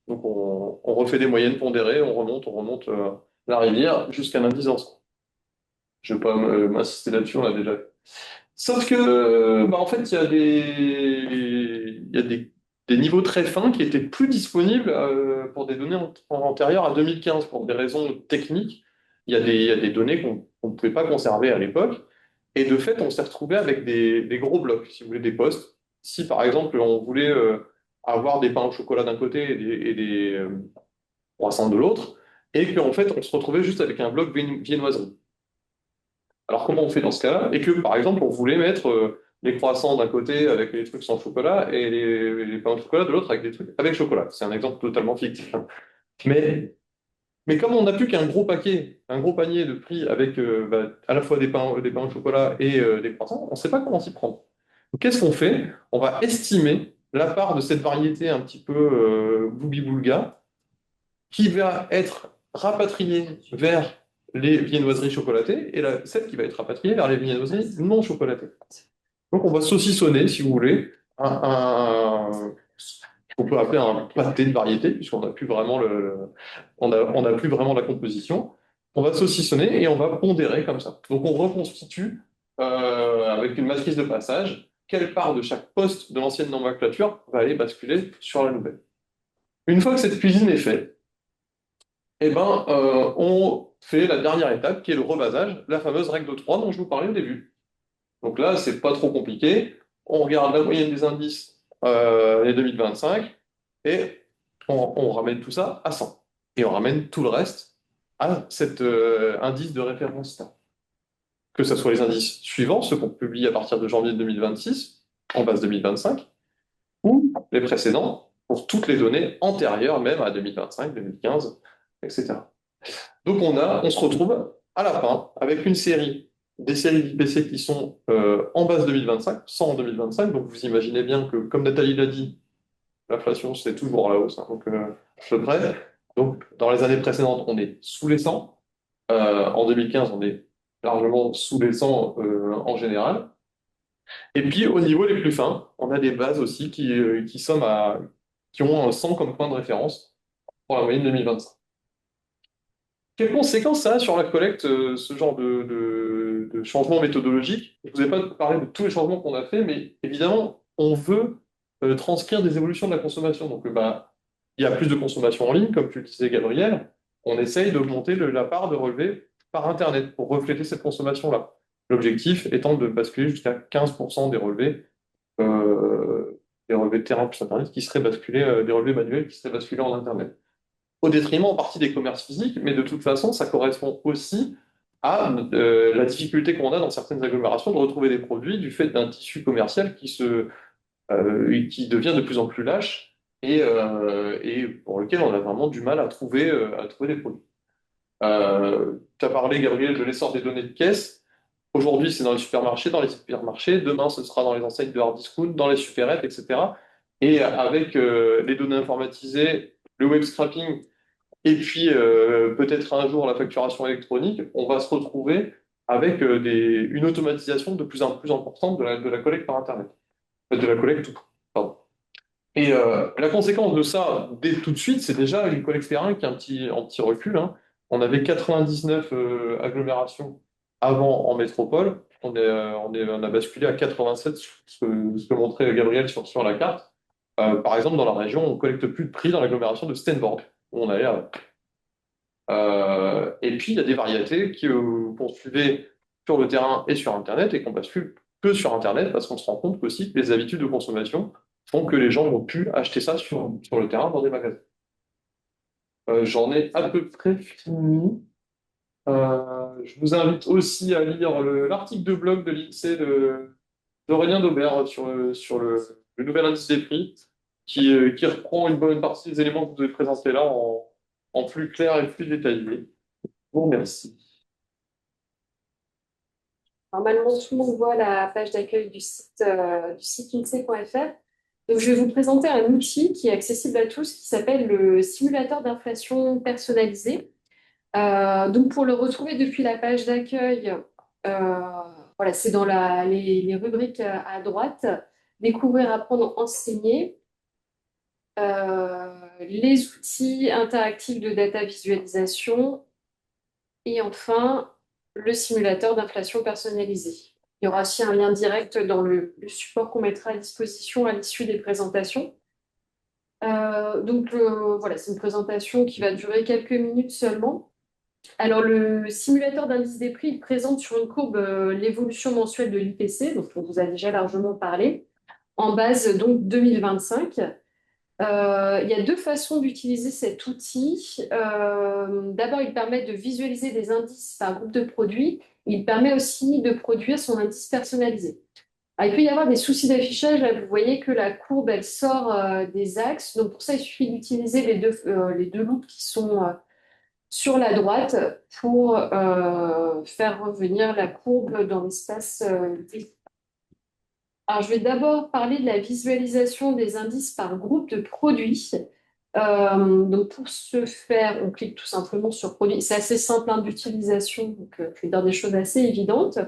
Donc on refait des moyennes pondérées, on remonte la rivière jusqu'à l'indice d'Anse. Je ne vais pas m'insister là-dessus, on l'a déjà fait. Sauf que, en fait, il y a des niveaux très fins qui étaient plus disponibles pour des données antérieures à 2015 pour des raisons techniques. Il y a des données qu'on ne pouvait pas conserver à l'époque. Et de fait, on s'est retrouvé avec des gros blocs, si vous voulez, des postes. Si, par exemple, on voulait avoir des pains au chocolat d'un côté et des croissants de l'autre, et qu'en fait, on se retrouvait juste avec un bloc viennoiserie. Alors, comment on fait dans ce cas-là? Et que, par exemple, on voulait mettre les croissants d'un côté avec les trucs sans chocolat et les pains au chocolat de l'autre avec des trucs avec chocolat. C'est un exemple totalement fictif. Hein. Mais comme on n'a plus qu'un gros paquet, un gros panier de prix avec à la fois des pains au chocolat et des croissants, on ne sait pas comment s'y prendre. Donc, qu'est-ce qu'on fait? On va estimer la part de cette variété un petit peu boubi-boulga qui va être rapatriée vers les viennoiseries chocolatées et celle qui va être rapatriée vers les viennoiseries non chocolatées. Donc on va saucissonner, si vous voulez, qu'on peut appeler un pâté de variété, puisqu'on n'a plus vraiment on n'a plus vraiment la composition. on va saucissonner et on va pondérer comme ça. Donc on reconstitue avec une matrice de passage quelle part de chaque poste de l'ancienne nomenclature va aller basculer sur la nouvelle. Une fois que cette cuisine est faite, eh ben, on fait la dernière étape qui est le rebasage, la fameuse règle de 3 dont je vous parlais au début. Donc là, c'est pas trop compliqué. On regarde la moyenne des indices les 2025 et on ramène tout ça à 100. Et on ramène tout le reste à cet indice de référence-là. Que ce soit les indices suivants, ceux qu'on publie à partir de janvier 2026, en base 2025, ou les précédents, pour toutes les données antérieures même à 2025, 2015, etc. Donc on se retrouve à la fin avec une série, des séries d'IPC qui sont en base 2025, 100 en 2025. Donc vous imaginez bien que, comme Nathalie l'a dit, l'inflation c'est toujours à la hausse, hein, donc à peu près. Donc dans les années précédentes, on est sous les 100. En 2015, on est largement sous les 100 en général. Et puis au niveau les plus fins, on a des bases aussi qui ont 100 comme point de référence pour la moyenne 2025. Quelles conséquences ça a sur la collecte, ce genre de changement méthodologique? Je ne vous ai pas parlé de tous les changements qu'on a fait, mais évidemment, on veut transcrire des évolutions de la consommation. Donc, bah, il y a plus de consommation en ligne, comme tu le disais, Gabriel. On essaye d'augmenter la part de relevés par Internet pour refléter cette consommation-là. L'objectif étant de basculer jusqu'à 15% des relevés de terrain plus Internet qui seraient basculés, des relevés manuels qui seraient basculés en Internet au détriment en partie des commerces physiques, mais de toute façon, ça correspond aussi à la difficulté qu'on a dans certaines agglomérations de retrouver des produits du fait d'un tissu commercial qui devient de plus en plus lâche et pour lequel on a vraiment du mal à trouver des produits. Tu as parlé, Gabriel, de l'essor des données de caisse. Aujourd'hui, c'est dans les supermarchés, Demain, ce sera dans les enseignes de hard discount, dans les supérettes, etc. Et avec les données informatisées, le web scrapping et puis, peut-être un jour, la facturation électronique, on va se retrouver avec une automatisation de plus en plus importante de la collecte par Internet. De la collecte tout. Pardon. Et la conséquence de ça, dès tout de suite, c'est déjà une collecte terrain qui est en petit recul, hein. On avait 99 agglomérations avant en métropole. On a basculé à 87, ce que montrait Gabriel sur la carte. Par exemple, dans la région, on collecte plus de prix dans l'agglomération de Steenborg, où on allait et puis, il y a des variétés qu'on suivait sur le terrain et sur Internet et qu'on bascule que sur Internet parce qu'on se rend compte aussi que les habitudes de consommation font que les gens vont plus acheter ça sur le terrain dans des magasins. J'en ai à peu près fini. Je vous invite aussi à lire l'article de blog de l'INSEE d'Aurélien Daubert sur le nouvel indice des prix qui reprend une bonne partie des éléments que vous avez présentés là en plus clair et plus détaillé. Bon, merci. Normalement, tout le monde voit la page d'accueil du site INSEE.fr. Donc, je vais vous présenter un outil qui est accessible à tous qui s'appelle le simulateur d'inflation personnalisé. Donc, pour le retrouver depuis la page d'accueil, voilà, c'est dans les rubriques à droite. Découvrir, apprendre, enseigner. Les outils interactifs de data visualisation. Et enfin, le simulateur d'inflation personnalisé. Il y aura aussi un lien direct dans le support qu'on mettra à disposition à l'issue des présentations. Donc voilà, c'est une présentation qui va durer quelques minutes seulement. Alors le simulateur d'indice des prix, il présente sur une courbe l'évolution mensuelle de l'IPC, donc on vous a déjà largement parlé, en base donc 2025. Il y a deux façons d'utiliser cet outil. D'abord, il permet de visualiser des indices par groupe de produits. Il permet aussi de produire son indice personnalisé. Alors, il peut y avoir des soucis d'affichage. Là, vous voyez que la courbe, elle sort des axes. Donc, pour ça, il suffit d'utiliser les deux loupes qui sont sur la droite pour faire revenir la courbe dans l'espace gris. Alors, je vais d'abord parler de la visualisation des indices par groupe de produits. Donc, pour ce faire, on clique tout simplement sur produit. C'est assez simple hein, d'utilisation, donc je vais dire des choses assez évidentes.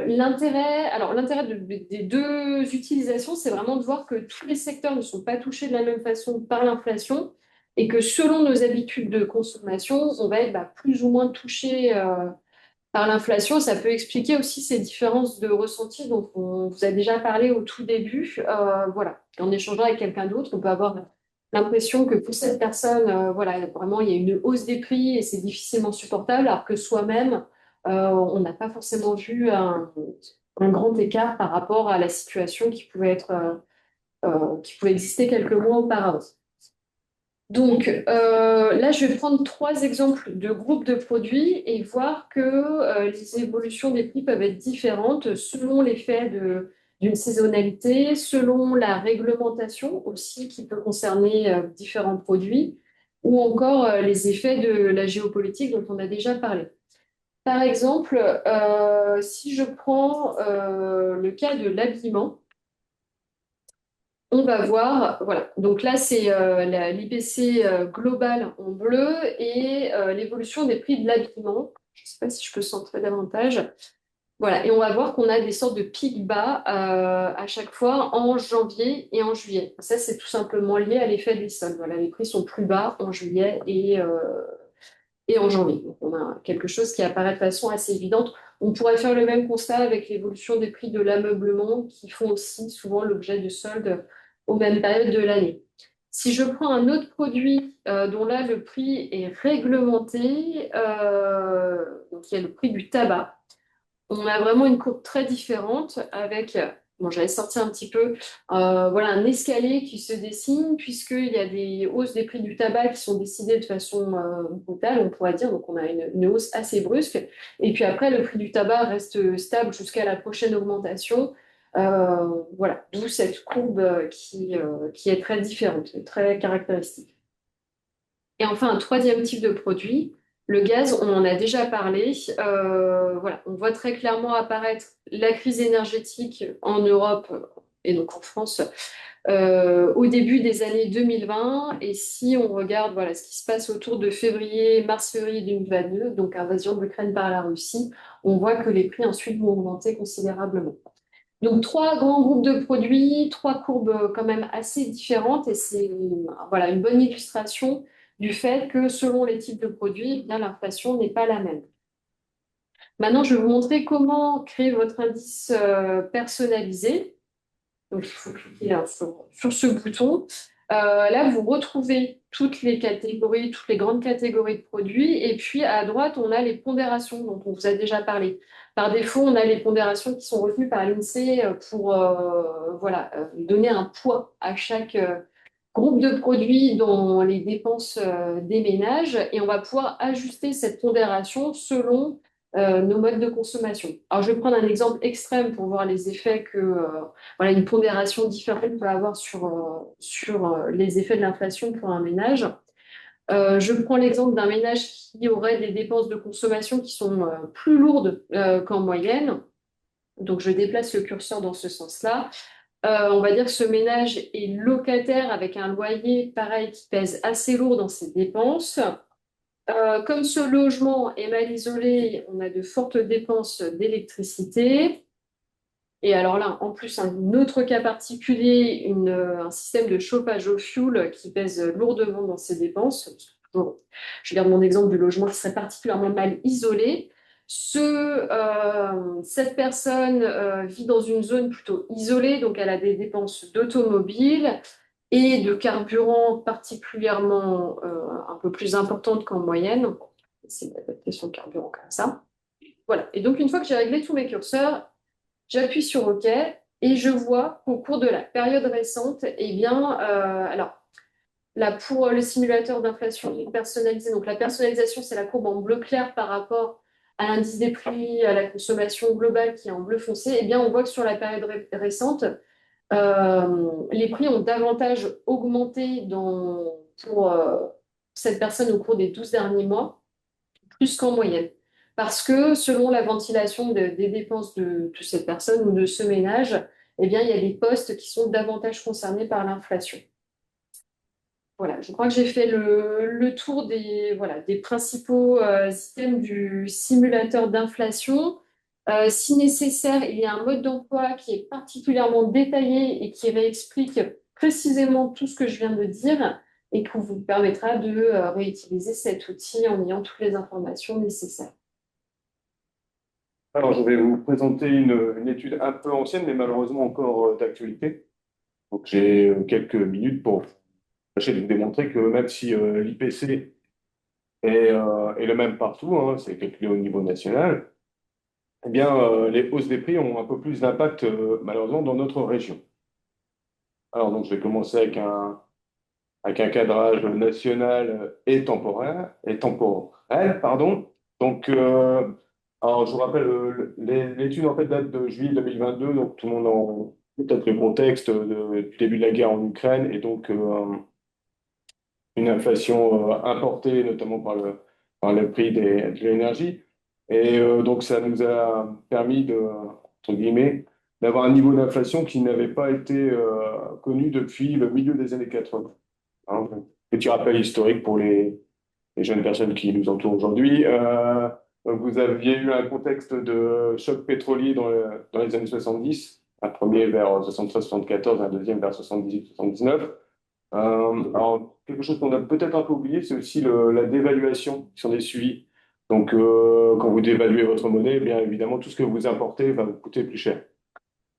L'intérêt des deux utilisations, c'est vraiment de voir que tous les secteurs ne sont pas touchés de la même façon par l'inflation. et que selon nos habitudes de consommation, on va être plus ou moins touché par l'inflation. Ça peut expliquer aussi ces différences de ressenti dont on vous a déjà parlé au tout début. Voilà. En échangeant avec quelqu'un d'autre, on peut avoir l'impression que pour cette personne, voilà, vraiment, il y a une hausse des prix et c'est difficilement supportable, alors que soi-même, on n'a pas forcément vu un grand écart par rapport à la situation qui pouvait exister quelques mois auparavant. Donc là, je vais prendre 3 exemples de groupes de produits et voir que les évolutions des prix peuvent être différentes selon l'effet d'une saisonnalité, selon la réglementation aussi qui peut concerner différents produits, ou encore les effets de la géopolitique dont on a déjà parlé. Par exemple, si je prends le cas de l'habillement, on va voir, voilà, donc là c'est l'IPC global en bleu et l'évolution des prix de l'habillement. Je ne sais pas si je peux centrer davantage. Voilà, et on va voir qu'on a des sortes de pics bas à chaque fois en janvier et en juillet. Ça, c'est tout simplement lié à l'effet des soldes. Voilà, les prix sont plus bas en juillet et en janvier. Donc, on a quelque chose qui apparaît de façon assez évidente. On pourrait faire le même constat avec l'évolution des prix de l'ameublement qui font aussi souvent l'objet de soldes aux mêmes périodes de l'année. Si je prends un autre produit dont là le prix est réglementé, donc il y a le prix du tabac, on a vraiment une courbe très différente avec, bon, j'avais sorti un petit peu, voilà, un escalier qui se dessine puisqu'il y a des hausses des prix du tabac qui sont décidées de façon brutale, on pourrait dire, donc on a une hausse assez brusque. Et puis après, le prix du tabac reste stable jusqu'à la prochaine augmentation. Voilà, d'où cette courbe qui est très différente, très caractéristique. Et enfin, un troisième type de produit, le gaz, on en a déjà parlé. Voilà, on voit très clairement apparaître la crise énergétique en Europe et donc en France au début des années 2020. Et si on regarde voilà, ce qui se passe autour de février, mars-février 2022, donc invasion de l'Ukraine par la Russie, on voit que les prix ensuite vont augmenter considérablement. Donc, 3 grands groupes de produits, 3 courbes quand même assez différentes, et c'est voilà, une bonne illustration du fait que selon les types de produits, eh bien, l'inflation n'est pas la même. Maintenant, je vais vous montrer comment créer votre indice personnalisé. Donc, il faut cliquer là, sur ce bouton. Là, vous retrouvez toutes les catégories, toutes les grandes catégories de produits. Et puis, à droite, on a les pondérations dont on vous a déjà parlé. Par défaut, on a les pondérations qui sont retenues par l'INSEE pour voilà, donner un poids à chaque groupe de produits dans les dépenses des ménages. Et on va pouvoir ajuster cette pondération selon nos modes de consommation. Alors, je vais prendre un exemple extrême pour voir les effets que voilà, une pondération différente peut avoir sur les effets de l'inflation pour un ménage. Je prends l'exemple d'un ménage qui aurait des dépenses de consommation qui sont plus lourdes qu'en moyenne. Donc, je déplace le curseur dans ce sens-là. On va dire que ce ménage est locataire avec un loyer, pareil, qui pèse assez lourd dans ses dépenses. Comme ce logement est mal isolé, on a de fortes dépenses d'électricité. Et alors là, en plus, un autre cas particulier, un système de chauffage au fioul qui pèse lourdement dans ses dépenses. Bon, je garde mon exemple du logement qui serait particulièrement mal isolé. Cette personne vit dans une zone plutôt isolée, donc elle a des dépenses d'automobile et de carburant particulièrement un peu plus importantes qu'en moyenne. C'est d'adapter son carburant comme ça. Voilà. Et donc, une fois que j'ai réglé tous mes curseurs, j'appuie sur OK et je vois qu'au cours de la période récente, eh bien, alors là, pour le simulateur d'inflation personnalisé, donc la personnalisation, c'est la courbe en bleu clair par rapport à l'indice des prix, à la consommation globale qui est en bleu foncé, eh bien, on voit que sur la période récente, les prix ont davantage augmenté pour cette personne au cours des 12 derniers mois, plus qu'en moyenne. Parce que selon la ventilation des dépenses de cette personne ou de ce ménage, eh bien, il y a des postes qui sont davantage concernés par l'inflation. Voilà, je crois que j'ai fait le tour voilà, des principaux items du simulateur d'inflation. Si nécessaire, il y a un mode d'emploi qui est particulièrement détaillé et qui réexplique précisément tout ce que je viens de dire. et qui vous permettra de réutiliser cet outil en ayant toutes les informations nécessaires. Alors, je vais vous présenter une étude un peu ancienne, mais malheureusement encore d'actualité. Donc, j'ai quelques minutes pour tâcher de vous démontrer que même si l'IPC est le même partout, hein, c'est calculé au niveau national, eh bien, les hausses des prix ont un peu plus d'impact, malheureusement, dans notre région. Alors, donc, je vais commencer avec un cadrage national et temporel, pardon. Donc, alors, je vous rappelle, l'étude en fait date de juillet 2022, donc tout le monde a peut-être le contexte du début de la guerre en Ukraine et donc une inflation importée, notamment par le prix de l'énergie. Et donc, ça nous a permis entre guillemets, d'avoir un niveau d'inflation qui n'avait pas été connu depuis le milieu des années 80. Hein, petit rappel historique pour les jeunes personnes qui nous entourent aujourd'hui. Donc vous aviez eu un contexte de choc pétrolier dans les années 70, un premier vers 73-74, un deuxième vers 78-79. Alors, quelque chose qu'on a peut-être un peu oublié, c'est aussi la dévaluation qui s'en est suivie. Donc, quand vous dévaluez votre monnaie, bien évidemment, tout ce que vous importez va vous coûter plus cher,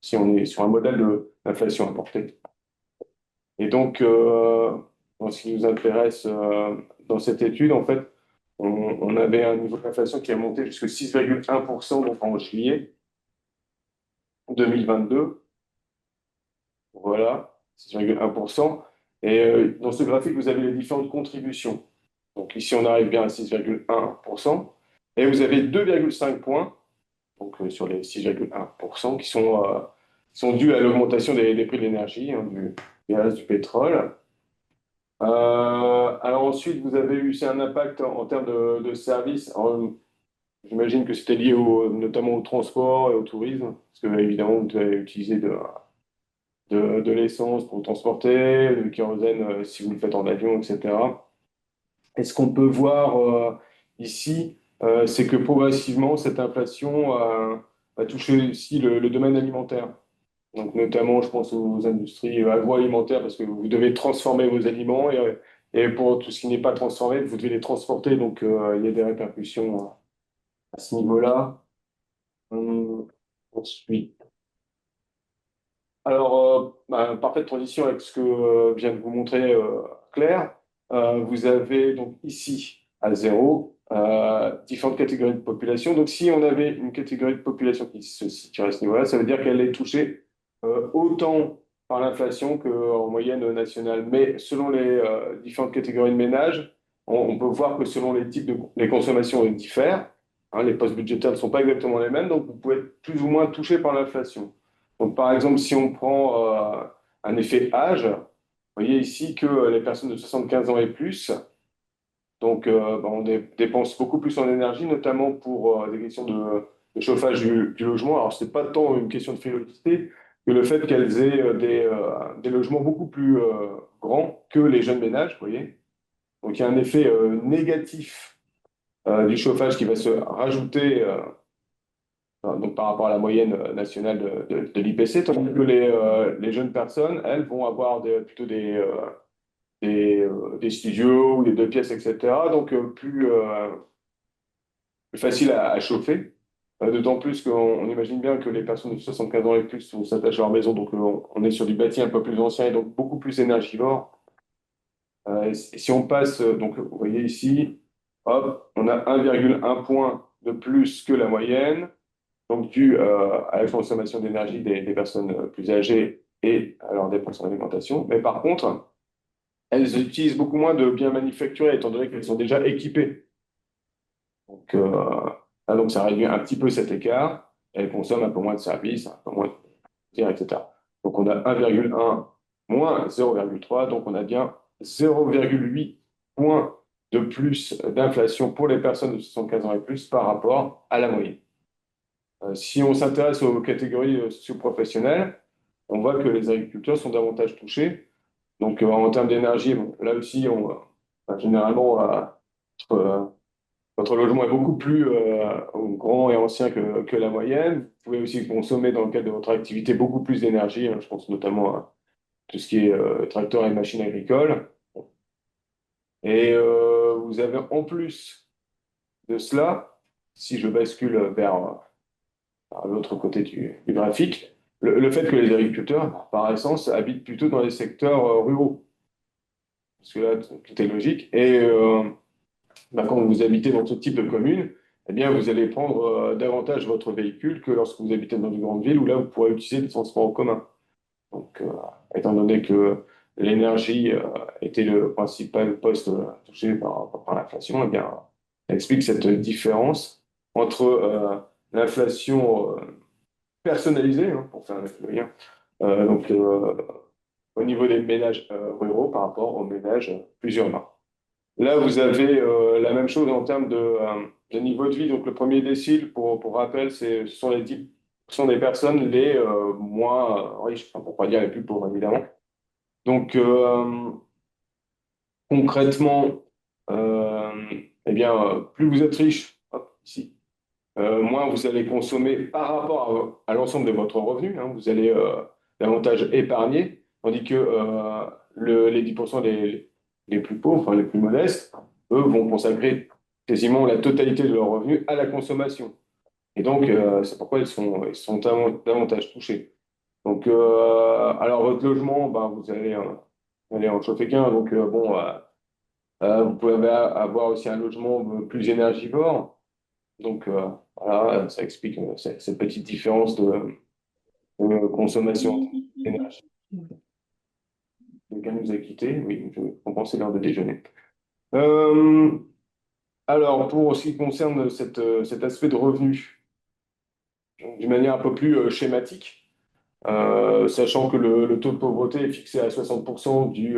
si on est sur un modèle d'inflation importée. Et donc, dans ce qui nous intéresse dans cette étude, en fait, on avait un niveau d'inflation qui a monté jusqu'à 6,1% donc en juillet 2022. Voilà, 6,1%. Et dans ce graphique, vous avez les différentes contributions. Donc ici, on arrive bien à 6,1%. Et vous avez 2,5 points donc, sur les 6,1% qui sont dus à l'augmentation des prix de l'énergie, hein, du gaz, du pétrole. Alors ensuite, vous avez eu, c'est un impact en termes de services. Alors, j'imagine que c'était lié notamment au transport et au tourisme, parce que évidemment, vous devez utiliser de l'essence pour transporter, le kérosène si vous le faites en avion, etc. Et ce qu'on peut voir ici, c'est que progressivement, cette inflation a touché aussi le domaine alimentaire. Donc, notamment, je pense aux industries agroalimentaires, parce que vous devez transformer vos aliments et pour tout ce qui n'est pas transformé, vous devez les transporter. Donc, il y a des répercussions à ce niveau-là. Ensuite, alors, parfaite transition avec ce que vient de vous montrer Claire. Vous avez donc ici à zéro différentes catégories de population. Donc, si on avait une catégorie de population qui se situe à ce niveau-là, ça veut dire qu'elle est touchée autant par l'inflation qu'en moyenne nationale. Mais selon les différentes catégories de ménages, on peut voir que selon les types les consommations diffèrent. Hein, les postes budgétaires ne sont pas exactement les mêmes, donc vous pouvez être plus ou moins touché par l'inflation. Donc, par exemple, si on prend un effet âge, vous voyez ici que les personnes de 75 ans et plus, donc on dépense beaucoup plus en énergie, notamment pour des questions de chauffage du logement. Alors, ce n'est pas tant une question de frilosité que le fait qu'elles aient des logements beaucoup plus grands que les jeunes ménages, vous voyez. Donc, il y a un effet négatif du chauffage qui va se rajouter donc par rapport à la moyenne nationale de l'IPC, tandis que les jeunes personnes, elles, vont avoir plutôt des studios ou des deux pièces, etc. Donc plus facile à chauffer. D'autant plus qu'on imagine bien que les personnes de 75 ans et plus vont s'attacher à leur maison, donc on est sur du bâti un peu plus ancien et donc beaucoup plus énergivore. Et si on passe, donc vous voyez ici, hop, on a 1,1 point de plus que la moyenne donc dû à la consommation d'énergie des personnes plus âgées et à leur dépenses en alimentation. Mais par contre, elles utilisent beaucoup moins de biens manufacturés, étant donné qu'elles sont déjà équipées. Donc, donc ça réduit un petit peu cet écart. Elles consomment un peu moins de services, un peu moins de etc. Donc on a 1,1 moins 0,3, donc on a bien 0,8 points de plus d'inflation pour les personnes de 75 ans et plus par rapport à la moyenne. Si on s'intéresse aux catégories socio-professionnelles, on voit que les agriculteurs sont davantage touchés. Donc, en termes d'énergie, bon, là aussi, généralement, votre, votre logement est beaucoup plus grand et ancien que la moyenne. Vous pouvez aussi consommer, dans le cadre de votre activité, beaucoup plus d'énergie. Hein, je pense notamment à tout ce qui est tracteurs et machines agricoles. Et vous avez en plus de cela, si je bascule vers l'autre côté du graphique, le fait que les agriculteurs, par essence, habitent plutôt dans les secteurs ruraux. Parce que là, tout est logique. Et quand vous habitez dans ce type de commune, eh bien, vous allez prendre davantage votre véhicule que lorsque vous habitez dans une grande ville où là, vous pourrez utiliser des transports en commun. Donc, étant donné que l'énergie était le principal poste touché par l'inflation, eh bien, ça explique cette différence entre l'inflation personnalisée, hein, pour faire le lien, donc, au niveau des ménages ruraux par rapport aux ménages plus urbains. Là, vous avez la même chose en termes de niveau de vie. Donc, le premier décile, pour rappel, ce sont les 10% des personnes les moins riches, enfin, pour ne pas dire les plus pauvres, évidemment. Donc, concrètement, euh, eh bien, plus vous êtes riche, hop, ici, moins vous allez consommer par rapport à l'ensemble de votre revenu, hein. Vous allez davantage épargner, tandis que les 10% les plus pauvres, enfin, les plus modestes, eux vont consacrer quasiment la totalité de leur revenu à la consommation. Et donc, c'est pourquoi ils sont davantage touchés. Donc, alors votre logement, ben, vous allez en chauffer qu'un. Donc, bon, vous pouvez avoir aussi un logement plus énergivore. Donc, voilà, ça explique cette petite différence de consommation d'énergie. Quelqu'un nous a quittés, oui, je compensais l'heure de déjeuner. Euh, alors, pour ce qui concerne cet aspect de revenu, d'une manière un peu plus schématique, sachant que le taux de pauvreté est fixé à 60% du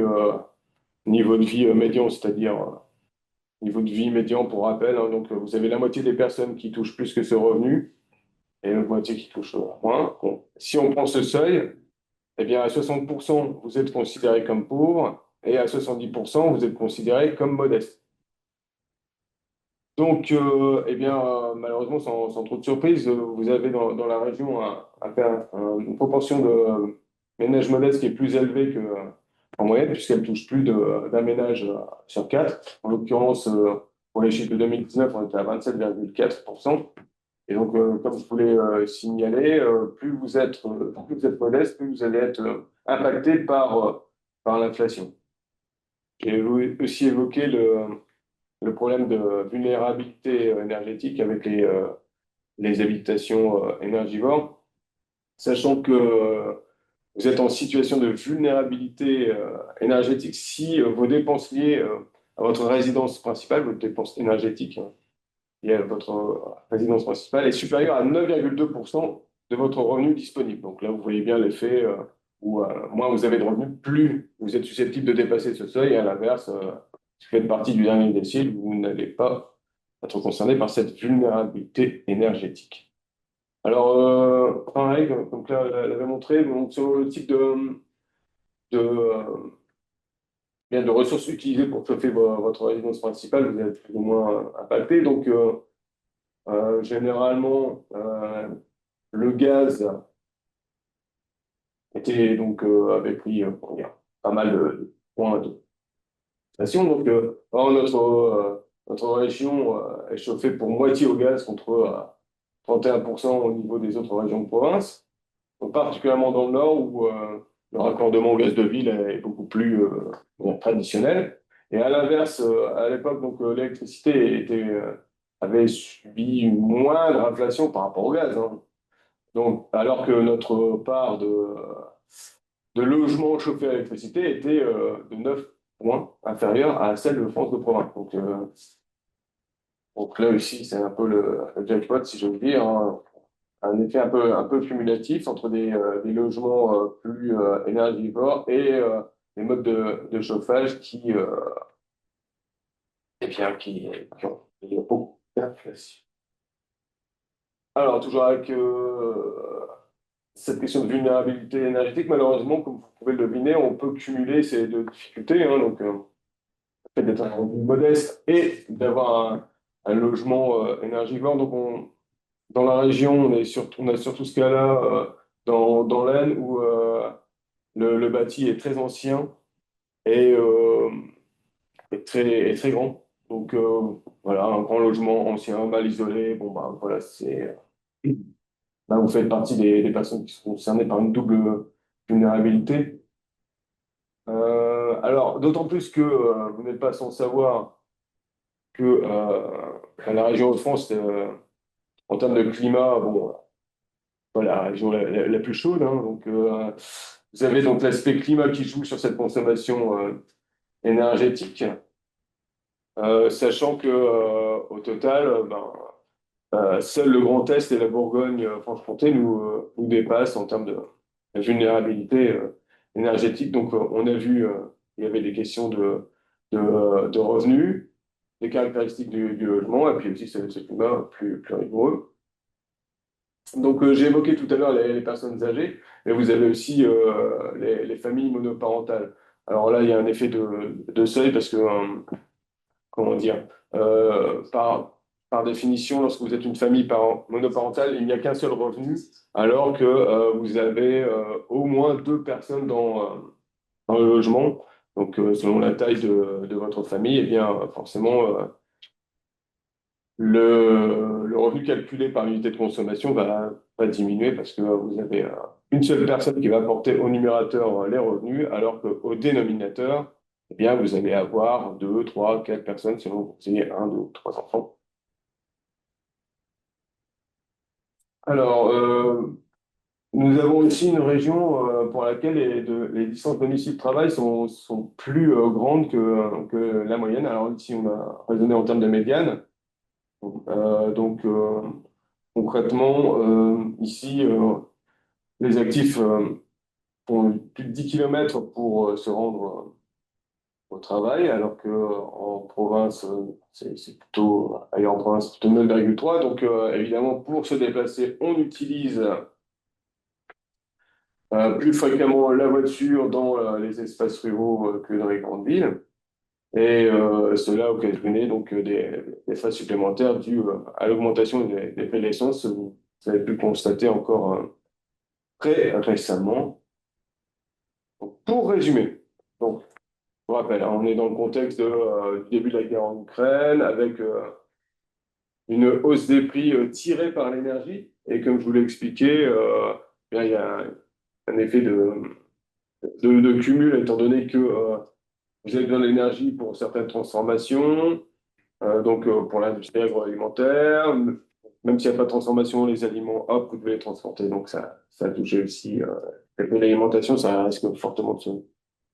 niveau de vie médian, c'est-à-dire niveau de vie médian pour rappel, hein. Donc, vous avez la moitié des personnes qui touchent plus que ce revenu et l'autre moitié qui touche moins. Bon. Si on prend ce seuil, eh bien, à 60%, vous êtes considéré comme pauvre et à 70%, vous êtes considéré comme modeste. Donc, eh bien, malheureusement, sans trop de surprise, vous avez dans la région une proportion de ménages modestes qui est plus élevée qu'en moyenne, puisqu'elle touche plus d'un ménage sur quatre. En l'occurrence, pour les chiffres de 2019, on était à 27,4%. Et donc, comme je voulais signaler, plus vous êtes modeste, plus vous allez être impacté par l'inflation. J'ai aussi évoqué le problème de vulnérabilité énergétique avec les habitations énergivores, sachant que vous êtes en situation de vulnérabilité énergétique si vos dépenses liées à votre résidence principale, votre dépense énergétique, hein, liée à votre résidence principale, est supérieure à 9,2% de votre revenu disponible. Donc là, vous voyez bien l'effet où moins vous avez de revenus, plus vous êtes susceptible de dépasser ce seuil, et à l'inverse, si vous faites partie du dernier décile, vous n'allez pas être concerné par cette vulnérabilité énergétique. Alors, pareil, comme Claire l'avait montré, donc, sur le type de ressources utilisées pour chauffer votre résidence principale, vous êtes plus ou moins impacté. Donc, généralement, le gaz avait pris comment dire, pas mal de points de station. Donc, or, notre région est chauffée pour moitié au gaz contre 31% au niveau des autres régions de province. Donc, particulièrement dans le nord où le raccordement au gaz de ville est beaucoup plus traditionnel. Et à l'inverse, à l'époque, donc l'électricité avait subi une moindre inflation par rapport au gaz, hein. Donc, alors que notre part de logements chauffés à l'électricité était de 9 points inférieure à celle de France de province. Donc là aussi, c'est un peu le jackpot, si je veux dire, hein. Un effet un peu cumulatif entre des logements plus énergivores et des modes de chauffage qui ont beaucoup d'inflation. Alors, toujours avec cette question de vulnérabilité énergétique, malheureusement, comme vous pouvez le deviner, on peut cumuler ces deux difficultés, hein. Donc, le fait d'être un revenu modeste et d'avoir un logement énergivore. Donc, dans la région, on a surtout ce cas-là dans l'Aisne où le bâti est très ancien et est très grand. Donc voilà, un grand logement ancien, mal isolé, bon bah voilà, là, vous faites partie des personnes qui sont concernées par une double vulnérabilité. Alors, d'autant plus que vous n'êtes pas sans savoir que la région Hauts-de-France, en termes de climat, bon, voilà, la région la plus chaude, hein, donc vous avez donc l'aspect climat qui joue sur cette consommation énergétique, sachant que au total, seul le Grand Est et la Bourgogne-Franche-Comté nous dépassent en termes de vulnérabilité énergétique. Donc, on a vu, il y avait des questions de revenus, des caractéristiques du logement, et puis aussi ce climat plus rigoureux. Donc, j'ai évoqué tout à l'heure les personnes âgées, mais vous avez aussi les familles monoparentales. Alors là, il y a un effet de seuil parce que comment dire, par définition, lorsque vous êtes une famille monoparentale, il n'y a qu'un seul revenu, alors que vous avez au moins deux personnes dans le logement. Donc, selon la taille de votre famille, eh bien, forcément, le revenu calculé par unité de consommation va diminuer parce que vous avez une seule personne qui va apporter au numérateur les revenus, alors qu'au dénominateur, eh bien, vous allez avoir deux, trois, quatre personnes selon que vous ayez un, deux, ou trois enfants. Alors, nous avons aussi une région pour laquelle les distances domicile-travail sont plus grandes que la moyenne. Alors ici, on a raisonné en termes de médiane. Donc, concrètement, ici, les actifs font plus de 10 km pour se rendre au travail, alors qu'en province, c'est plutôt, ailleurs en province, c'est plutôt 9,3. Donc, évidemment, pour se déplacer, on utilise plus fréquemment la voiture dans les espaces ruraux que dans les grandes villes. Et cela occasionnait donc des frais supplémentaires dus à l'augmentation des prix de l'essence. Vous avez pu le constater encore très récemment. Donc, pour résumer, donc, je vous rappelle, hein, on est dans le contexte du début de la guerre en Ukraine, avec une hausse des prix tirée par l'énergie. Et comme je vous l'ai expliqué, bien, il y a un effet de cumul, étant donné que vous avez besoin d'énergie pour certaines transformations, donc pour l'industrie agroalimentaire, même s'il n'y a pas de transformation, les aliments, hop, vous devez les transporter. Donc ça a touché aussi l'alimentation, ça risque fortement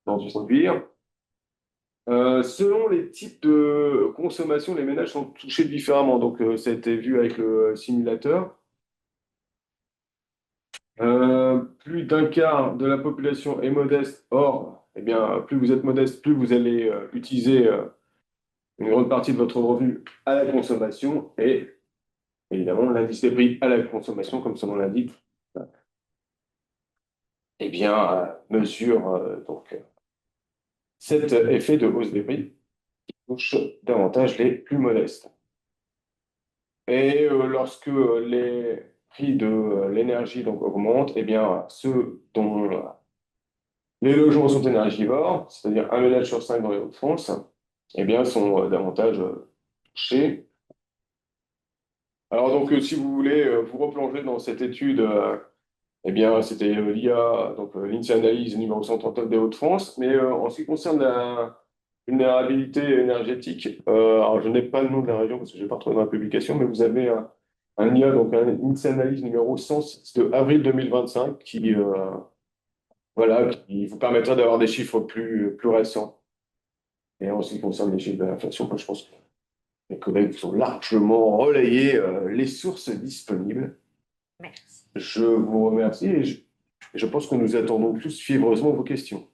d'en produire. Selon les types de consommation, les ménages sont touchés différemment. Donc ça a été vu avec le simulateur. Plus d'un quart de la population est modeste. Or, eh bien, plus vous êtes modeste, plus vous allez utiliser une grande partie de votre revenu à la consommation et évidemment l'indice des prix à la consommation, comme son nom l'indique, eh bien, mesure donc cet effet de hausse des prix qui touche davantage les plus modestes. Et lorsque les prix de l'énergie donc augmentent, eh bien, ceux dont les logements sont énergivores, c'est-à-dire un ménage sur cinq dans les Hauts-de-France, eh bien, sont davantage touchés. Alors donc, si vous voulez vous replonger dans cette étude, eh bien, c'était l'IA, donc l'INSEE Analyse numéro 139 des Hauts-de-France. Mais en ce qui concerne la vulnérabilité énergétique, alors je n'ai pas le nom de la région parce que je n'ai pas retrouvé dans la publication, mais vous avez un IA, donc un INSEE Analyse numéro 100 de avril 2025 voilà, qui vous permettra d'avoir des chiffres plus récents. Et en ce qui concerne les chiffres de l'inflation, moi, je pense que mes collègues vous ont largement relayé les sources disponibles. Merci. Je vous remercie et je pense que nous attendons tous fiévreusement vos questions.